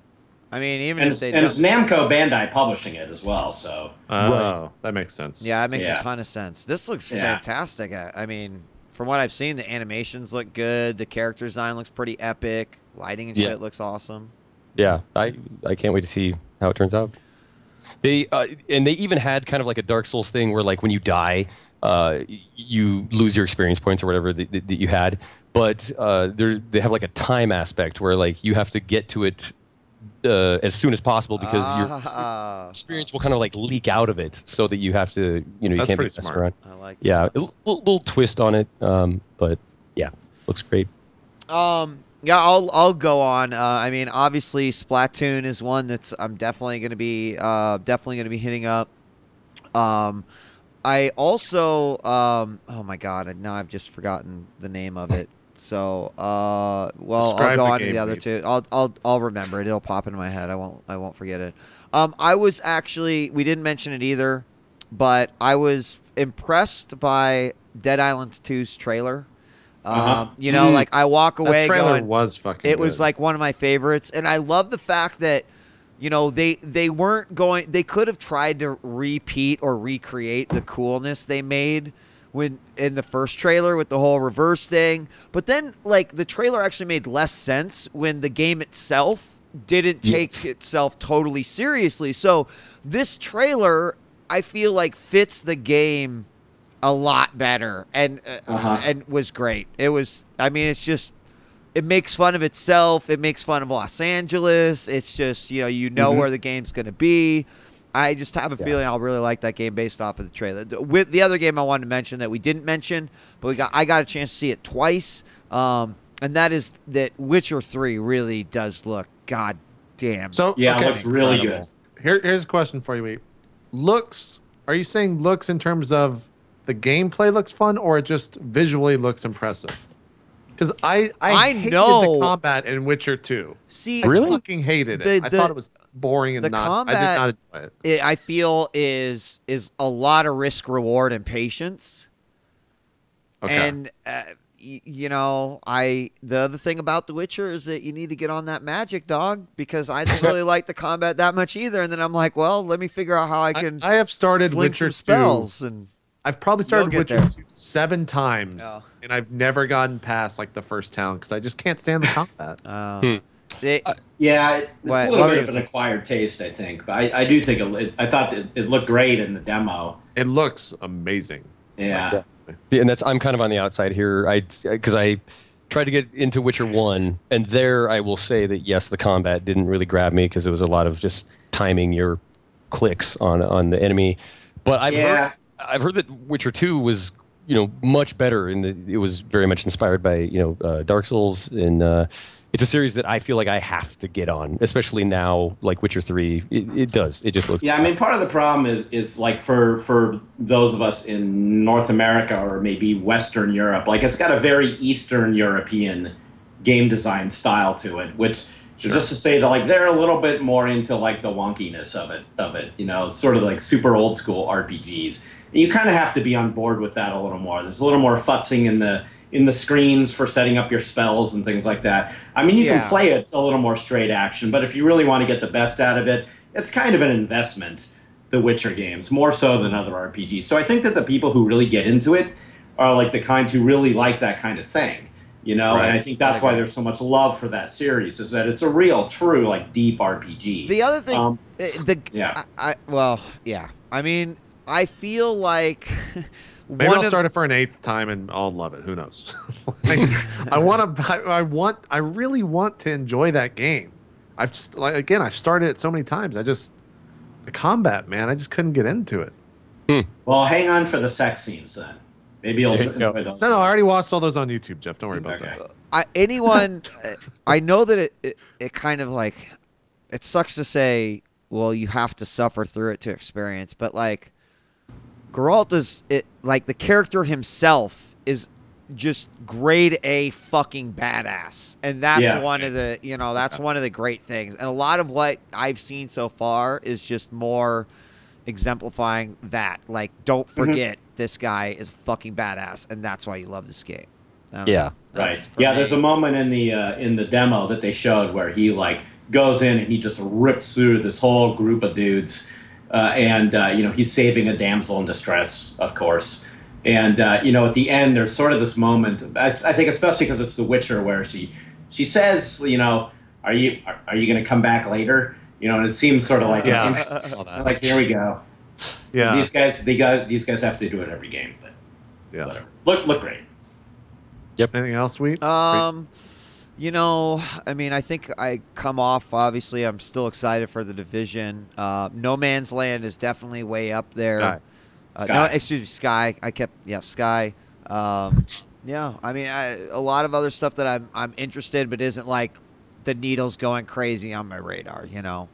[SPEAKER 1] I mean, even if they
[SPEAKER 3] and it's Namco Bandai publishing it as well, so.
[SPEAKER 2] That makes sense.
[SPEAKER 1] Yeah, it makes a ton of sense. This looks fantastic. I mean, from what I've seen, the animations look good. The character design looks pretty epic. Lighting and shit looks awesome.
[SPEAKER 4] Yeah, I can't wait to see how it turns out. They and they even had kind of like a Dark Souls thing where like when you die, you lose your experience points or whatever that you had. But they have like a time aspect where like you have to get to it as soon as possible because your experience will kind of like leak out of it, so that you have to, you know, you can't be messing around.
[SPEAKER 1] I like that.
[SPEAKER 4] Yeah, a little twist on it, but yeah, looks great.
[SPEAKER 1] Yeah, I'll go on. I mean, obviously, Splatoon is one that's I'm definitely going to be hitting up. I also oh my god, now I've just forgotten the name of it. So well, I'll go on to the other two. I'll remember it. It'll pop into my head. I won't forget it. I was actually, we didn't mention it either, but I was impressed by Dead Island 2's trailer. You know, like I walk away
[SPEAKER 2] that trailer
[SPEAKER 1] going,
[SPEAKER 2] was fucking
[SPEAKER 1] it
[SPEAKER 2] good.
[SPEAKER 1] was like one of my favorites, and I love the fact that, you know, they weren't going, they could have tried to repeat or recreate the coolness they made when in the first trailer with the whole reverse thing, but then like the trailer actually made less sense when the game itself didn't take itself totally seriously. So this trailer, I feel like, fits the game a lot better and was great. It was, I mean, it's just, it makes fun of itself. It makes fun of Los Angeles. It's just, you know where the game's going to be. I just have a feeling I'll really like that game based off of the trailer. With the other game I wanted to mention that we didn't mention, but I got a chance to see it twice, and that is that Witcher 3 really does look goddamn.
[SPEAKER 3] So yeah, it looks really good.
[SPEAKER 2] Here's a question for you, Wheat. Looks? Are you saying looks in terms of the gameplay looks fun, or it just visually looks impressive? Because I hated the combat in Witcher 2.
[SPEAKER 1] See,
[SPEAKER 2] I fucking hated it. I thought it was boring and I did not enjoy it.
[SPEAKER 1] I feel is a lot of risk, reward, and patience. Okay. And the other thing about The Witcher is that you need to get on that magic, dog, because I didn't really like the combat that much either. And then I'm like, well, let me figure out how I can.
[SPEAKER 2] I have started Witcher 2
[SPEAKER 1] spells and.
[SPEAKER 2] I've probably started Witcher 2 7 times, and I've never gotten past like the first town because I just can't stand the combat.
[SPEAKER 3] Yeah, it's a little bit of an acquired taste, I think. But I do think I thought it looked great in the demo.
[SPEAKER 2] It looks amazing.
[SPEAKER 3] Yeah.
[SPEAKER 4] And I'm kind of on the outside here. Because I tried to get into Witcher 1, and there I will say that yes, the combat didn't really grab me because it was a lot of just timing your clicks on the enemy. But I've heard that Witcher 2 was, much better, and it was very much inspired by, Dark Souls, and it's a series that I feel like I have to get on, especially now, like Witcher 3. It does. It just looks.
[SPEAKER 3] Yeah, I mean, part of the problem is like for those of us in North America or maybe Western Europe, like it's got a very Eastern European game design style to it, which is just to say that like they're a little bit more into like the wonkiness of it, sort of like super old school RPGs. And you kind of have to be on board with that a little more. There's a little more futzing in the screens for setting up your spells and things like that. I mean, you can play it a little more straight action, but if you really want to get the best out of it, it's kind of an investment, the Witcher games, more so than other RPGs. So I think that the people who really get into it are like the kind who really like that kind of thing, Right. And I think that's why there's so much love for that series, is that it's a real, true, like deep RPG.
[SPEAKER 1] The other thing, I mean, I feel like
[SPEAKER 2] maybe I'll start it for an 8th time and I'll love it. Who knows? I really want to enjoy that game. I've started it so many times. The combat, man, I just couldn't get into it.
[SPEAKER 3] Well, hang on for the sex scenes then. Maybe you'll enjoy those.
[SPEAKER 2] No, I already watched all those on YouTube, Jeff. Don't worry about
[SPEAKER 1] that. I know that it kind of like, it sucks to say, well, you have to suffer through it to experience, but like, Geralt like the character himself is just grade A fucking badass, and that's one of the one of the great things. And a lot of what I've seen so far is just more exemplifying that. Like, don't forget this guy is fucking badass, and that's why you love this game.
[SPEAKER 3] Right. Yeah, there's a moment in the demo that they showed where he like goes in and he just rips through this whole group of dudes. And he's saving a damsel in distress, of course. And you know, at the end, there's sort of this moment. I think, especially because it's The Witcher, where she says, you know, are you going to come back later? You know, and it seems sort of like like here we go. Yeah, these guys have to do it every game, but whatever. Look great.
[SPEAKER 2] Yep. Anything else, Sweet?
[SPEAKER 1] You know, I mean, I think I come off. Obviously, I'm still excited for The Division. No Man's Land is definitely way up there.
[SPEAKER 3] Sky.
[SPEAKER 1] No, excuse me, Sky. Sky. Yeah, I mean, a lot of other stuff that I'm interested, but isn't like the needle's going crazy on my radar. You know.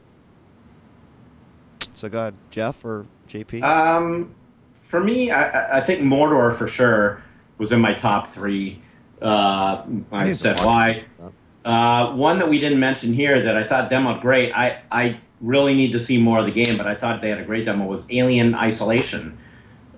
[SPEAKER 1] So go ahead, Jeff or JP.
[SPEAKER 3] For me, I think Mordor for sure was in my top 3. I said why. One that we didn't mention here that I thought demoed great. I really need to see more of the game, but I thought they had a great demo, was Alien Isolation.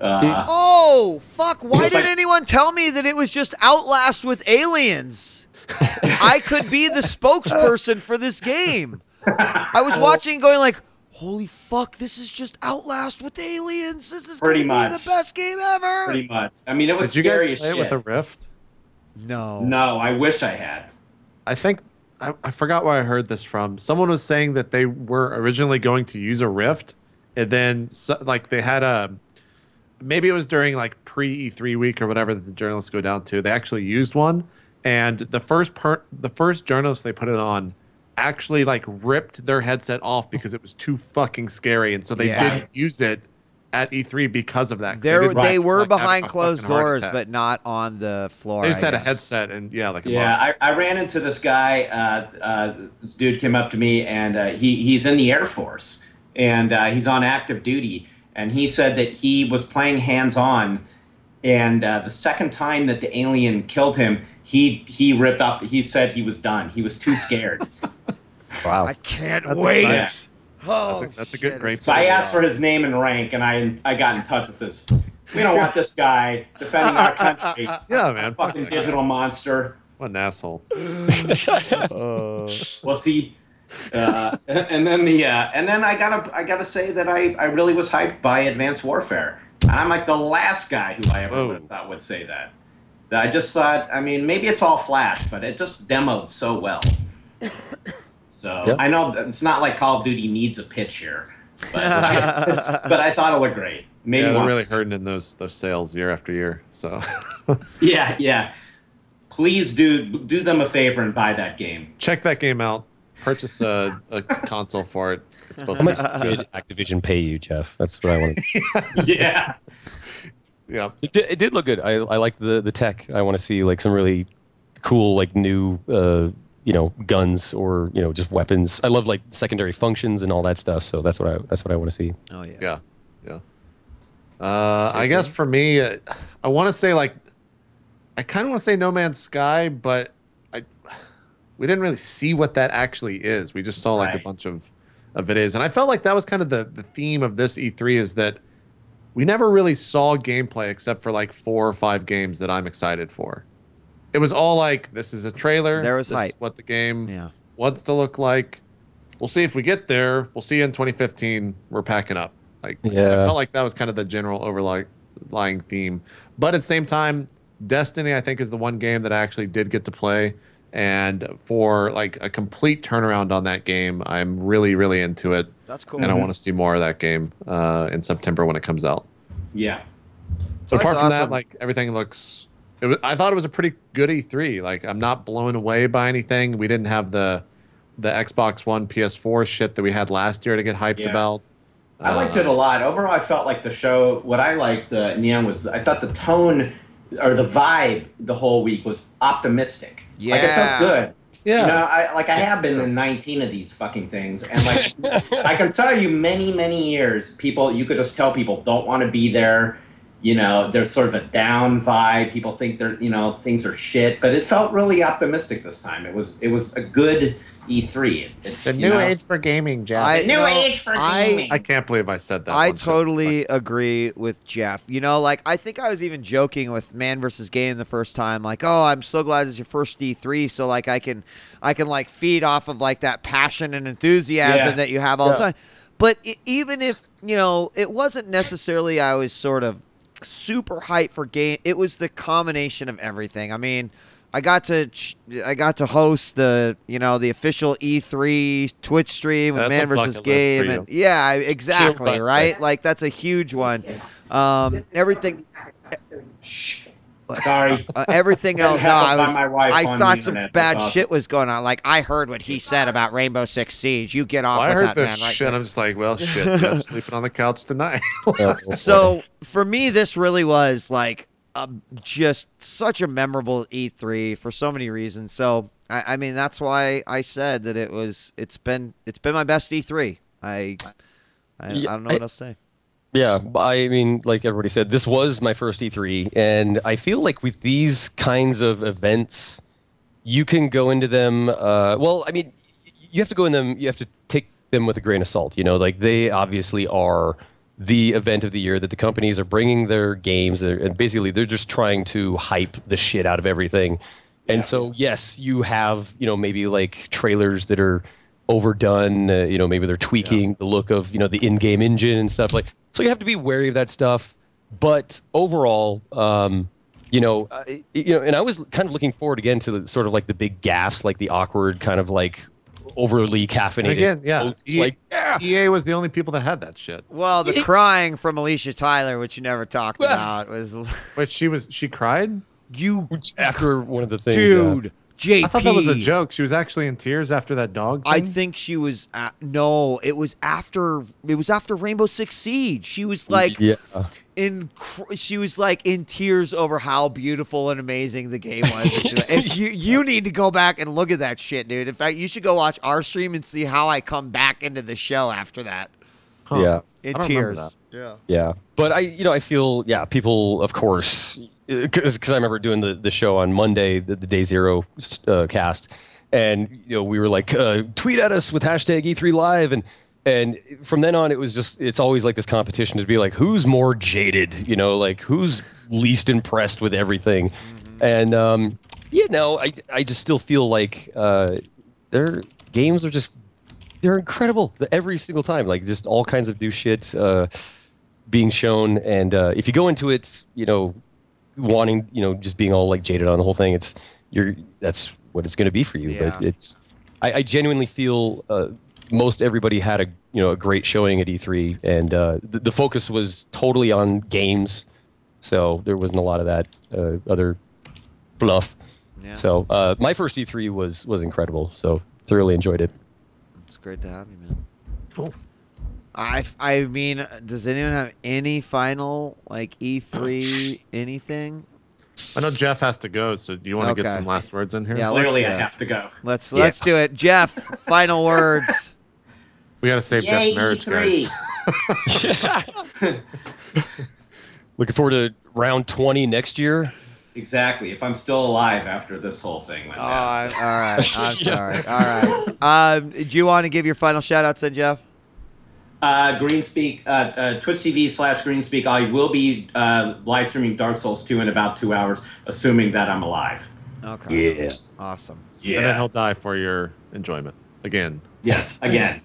[SPEAKER 1] Oh, fuck. Why didn't anyone tell me that it was just Outlast with aliens? I could be the spokesperson for this game. I was watching going like, holy fuck, this is just Outlast with aliens. This is going to be the best game ever.
[SPEAKER 3] Pretty much. I mean, it was
[SPEAKER 2] scary
[SPEAKER 3] scary
[SPEAKER 2] as shit.
[SPEAKER 3] Did you guys
[SPEAKER 2] play with a Rift?
[SPEAKER 1] No.
[SPEAKER 3] No, I wish I had.
[SPEAKER 2] I think, I forgot where I heard this from. Someone was saying that they were originally going to use a Rift, and then like they had maybe it was during like pre-E3 week or whatever that the journalists go down to. They actually used one, and the first journalist they put it on actually like ripped their headset off because it was too fucking scary, and so they didn't use it at E3 because of that.
[SPEAKER 1] They were behind closed doors, but not on the floor.
[SPEAKER 2] They just had a headset, and
[SPEAKER 3] I ran into this guy. This dude came up to me, and he's in the Air Force, and he's on active duty, and he said that he was playing hands-on, and the second time that the alien killed him, he ripped off. He said he was done. He was too scared.
[SPEAKER 1] Wow! I can't wait.
[SPEAKER 3] Yeah.
[SPEAKER 1] Oh,
[SPEAKER 2] that's a great.
[SPEAKER 3] So I asked for his name and rank, and I got in touch with this. We don't want this guy defending our country.
[SPEAKER 2] Yeah, man.
[SPEAKER 3] Fucking digital monster.
[SPEAKER 2] What an asshole.
[SPEAKER 3] Well, see, and then I gotta say that I really was hyped by Advanced Warfare. And I'm like the last guy who I ever would have thought would say that. I just thought, I mean, maybe it's all flash, but it just demoed so well. So I know it's not like Call of Duty needs a pitch here, but I thought it looked great. Maybe
[SPEAKER 2] they're really hurting in those sales year after year. So
[SPEAKER 3] yeah. Please do them a favor and buy that game.
[SPEAKER 2] Check that game out. Purchase a console for it. It's supposed
[SPEAKER 4] How much did Activision pay you, Jeff? That's what I wanted.
[SPEAKER 3] Yeah.
[SPEAKER 2] Yeah.
[SPEAKER 4] It did look good. I like the tech. I want to see like some really cool like new guns or just weapons. I love like secondary functions and all that stuff. So that's what I want to see.
[SPEAKER 1] Oh yeah.
[SPEAKER 2] Yeah. I guess for me, I want to say like I kind of want to say No Man's Sky, but we didn't really see what that actually is. We just saw like a bunch of videos, and I felt like that was kind of the theme of this E3 is that we never really saw gameplay except for like 4 or 5 games that I'm excited for. It was all like, this is a trailer.
[SPEAKER 1] This
[SPEAKER 2] is what the game wants to look like. We'll see if we get there. We'll see you in 2015. We're packing up. I felt like that was kind of the general overlying theme. But at the same time, Destiny, I think, is the one game that I actually did get to play. And for like a complete turnaround on that game, I'm really, really into it.
[SPEAKER 1] That's cool.
[SPEAKER 2] And I want to see more of that game in September when it comes out.
[SPEAKER 3] Yeah.
[SPEAKER 2] So apart from that, like everything looks. I thought it was a pretty good E3. Like I'm not blown away by anything. We didn't have the Xbox One, PS4 shit that we had last year to get hyped about.
[SPEAKER 3] I liked it a lot. Overall, I felt like the show. What I liked in the end was I thought the tone or the vibe the whole week was optimistic.
[SPEAKER 1] Yeah.
[SPEAKER 3] Like it felt good.
[SPEAKER 2] Yeah.
[SPEAKER 3] You know, I have been in 19 of these fucking things, and like I can tell you, many years, you could just tell people don't want to be there. You know, there's sort of a down vibe. People think things are shit, but it felt really optimistic this time. It was a good E3.
[SPEAKER 2] The new age for gaming, Jeff.
[SPEAKER 3] New age for gaming.
[SPEAKER 2] I can't believe I said that.
[SPEAKER 1] I totally agree with Jeff. You know, like I think I was even joking with MANvsGAME the first time, like, oh, I'm so glad it's your first E3, so like I can like feed off of like that passion and enthusiasm that you have all the time. But even if it wasn't necessarily, I was sort of super hyped for game. It was the combination of everything. I mean, I got to host the the official E3 Twitch stream with MANvsGAME, and yeah, exactly, right. Like that's a huge one. Everything.
[SPEAKER 3] Sorry.
[SPEAKER 1] Everything else. No, I thought some bad
[SPEAKER 3] awesome.
[SPEAKER 1] shit was going on. Like I heard what he said about Rainbow Six Siege. You get off with
[SPEAKER 2] I heard
[SPEAKER 1] that,
[SPEAKER 2] that
[SPEAKER 1] man. Right
[SPEAKER 2] shit.
[SPEAKER 1] there.
[SPEAKER 2] I'm just like, well, shit. Jeff's sleeping on the couch tonight.
[SPEAKER 1] So for me, this really was like just such a memorable E3 for so many reasons. So I mean, that's why I said that it's been my best E3. I don't know what else to say.
[SPEAKER 4] Yeah, I mean, like everybody said, this was my first E3, and I feel like with these kinds of events, you can go into them. Well, I mean, you have to go in them. You have to take them with a grain of salt. Like they obviously are the event of the year that the companies are bringing their games, and basically they're just trying to hype the shit out of everything. And so, yes, you have maybe like trailers that are overdone. Maybe they're tweaking the look of the in-game engine and stuff like. So you have to be wary of that stuff, but overall, and I was kind of looking forward again to sort of like the big gaffes, like the awkward kind of like overly caffeinated.
[SPEAKER 2] And again, EA was the only people that had that shit.
[SPEAKER 1] Well, the crying from Alicia Tyler, which you never talked about, was.
[SPEAKER 2] Wait, she cried?
[SPEAKER 4] After one of the things,
[SPEAKER 1] dude. JP.
[SPEAKER 2] I thought that was a joke. She was actually in tears after that dog thing?
[SPEAKER 1] I think she was. No, it was after. It was after Rainbow Six Siege. She was like She was like in tears over how beautiful and amazing the game was. And you need to go back and look at that shit, dude. In fact, you should go watch our stream and see how I come back into the show after that.
[SPEAKER 2] Huh.
[SPEAKER 4] Yeah,
[SPEAKER 1] in tears.
[SPEAKER 4] Yeah. But I feel people, of course. Because I remember doing the show on Monday, the Day Zero cast, and we were like, tweet at us with hashtag E3 Live, and from then on it's always like this competition to be like, who's more jaded, like who's least impressed with everything, and I just still feel like their games are they're incredible every single time, like just all kinds of new shit being shown, and if you go into it, wanting just being all like jaded on the whole thing, that's what it's going to be for you.
[SPEAKER 1] Yeah.
[SPEAKER 4] But I genuinely feel most everybody had a great showing at E3, and the focus was totally on games, so there wasn't a lot of that other fluff. So my first E3 was incredible, so thoroughly enjoyed it.
[SPEAKER 1] It's great to have you, man. Cool. I mean, does anyone have any final like E3 anything?
[SPEAKER 2] I know Jeff has to go, so do you want to get some last words in here?
[SPEAKER 3] Yeah, clearly I have to go.
[SPEAKER 1] Let's do it. Jeff, final words.
[SPEAKER 2] We got to save Jeff's marriage, guys.
[SPEAKER 4] Looking forward to round 20 next year.
[SPEAKER 3] Exactly. If I'm still alive after this whole thing went down.
[SPEAKER 1] All right. I'm sorry. All right. Do you want to give your final shout outs then, Jeff?
[SPEAKER 3] Greenspeak, Twitch TV/Greenspeak. I will be live streaming Dark Souls 2 in about 2 hours, assuming that I'm alive.
[SPEAKER 1] Okay.
[SPEAKER 4] Yeah.
[SPEAKER 1] Awesome.
[SPEAKER 3] Yeah.
[SPEAKER 2] And then he'll die for your enjoyment. Again.
[SPEAKER 3] Yes, again.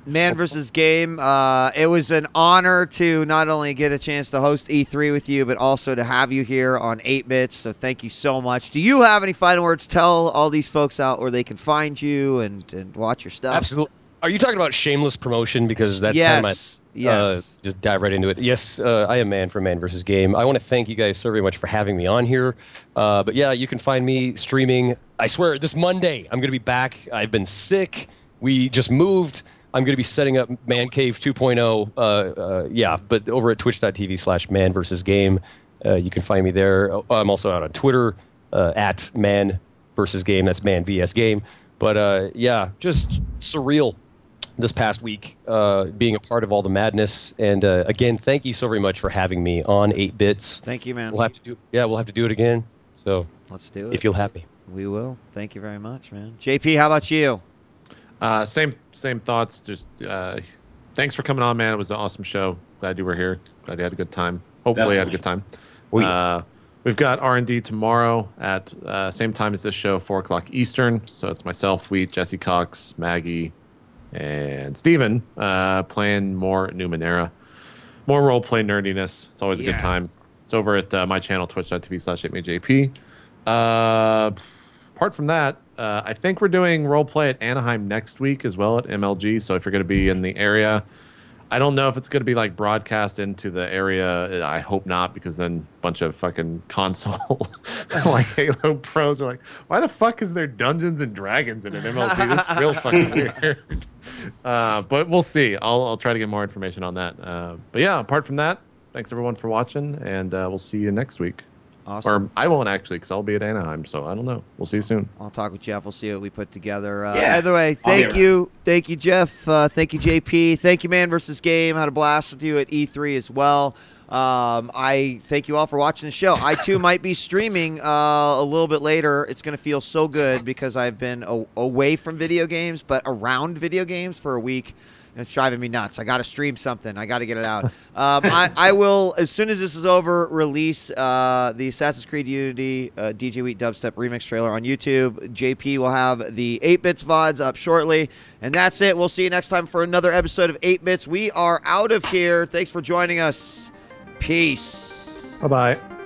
[SPEAKER 1] MANvsGAME, it was an honor to not only get a chance to host E3 with you, but also to have you here on 8-Bits, so thank you so much. Do you have any final words? Tell all these folks out where they can find you and watch your stuff.
[SPEAKER 4] Absolutely. Are you talking about shameless promotion? Because that's kind of my...
[SPEAKER 1] Yes.
[SPEAKER 4] Just dive right into it. Yes, I am Man from MANvsGAME. I want to thank you guys so very much for having me on here. But yeah, you can find me streaming. I swear, this Monday, I'm going to be back. I've been sick. We just moved. I'm going to be setting up Man Cave 2.0. Yeah, but over at twitch.tv/MANvsGAME. You can find me there. I'm also out on Twitter at MANvsGAME. That's MANvsGAME. But yeah, just surreal this past week, being a part of all the madness. And again, thank you so very much for having me on 8-Bits.
[SPEAKER 1] Thank you, man.
[SPEAKER 4] We'll have to do it again. So
[SPEAKER 1] let's do it.
[SPEAKER 4] If you'll have me.
[SPEAKER 1] We will. Thank you very much, man. JP, how about you?
[SPEAKER 2] Same thoughts. Just thanks for coming on, man. It was an awesome show. Glad you were here. Glad you had a good time. Hopefully you had a good time. We've got R&D tomorrow at same time as this show, 4 o'clock Eastern. So it's myself, Wheat, Jesse Cox, Maggie, and Steven playing more Numenera. More role-play nerdiness. It's always a good time. It's over at my channel, twitch.tv/itmeJP. Apart from that, I think we're doing roleplay at Anaheim next week as well at MLG. So if you're going to be in the area, I don't know if it's going to be like broadcast into the area. I hope not, because then a bunch of fucking console like Halo pros are like, why the fuck is there Dungeons and Dragons in an MLG? This is real fucking weird. But we'll see. I'll try to get more information on that. But yeah, apart from that, thanks everyone for watching, and we'll see you next week.
[SPEAKER 1] Awesome.
[SPEAKER 2] Or I won't actually, because I'll be at Anaheim, so I don't know. We'll see you soon.
[SPEAKER 1] I'll talk with Jeff. We'll see what we put together. Either way, thank you, Jeff. Thank you, JP. Thank you, MANvsGAME. Had a blast with you at E3 as well. I thank you all for watching the show. I too might be streaming a little bit later. It's going to feel so good because I've been away from video games, but around video games for a week. It's driving me nuts. I got to stream something. I got to get it out. I will, as soon as this is over, release the Assassin's Creed Unity djWHEAT dubstep remix trailer on YouTube. JP will have the 8-Bits VODs up shortly. And that's it. We'll see you next time for another episode of 8-Bits. We are out of here. Thanks for joining us. Peace.
[SPEAKER 2] Bye-bye.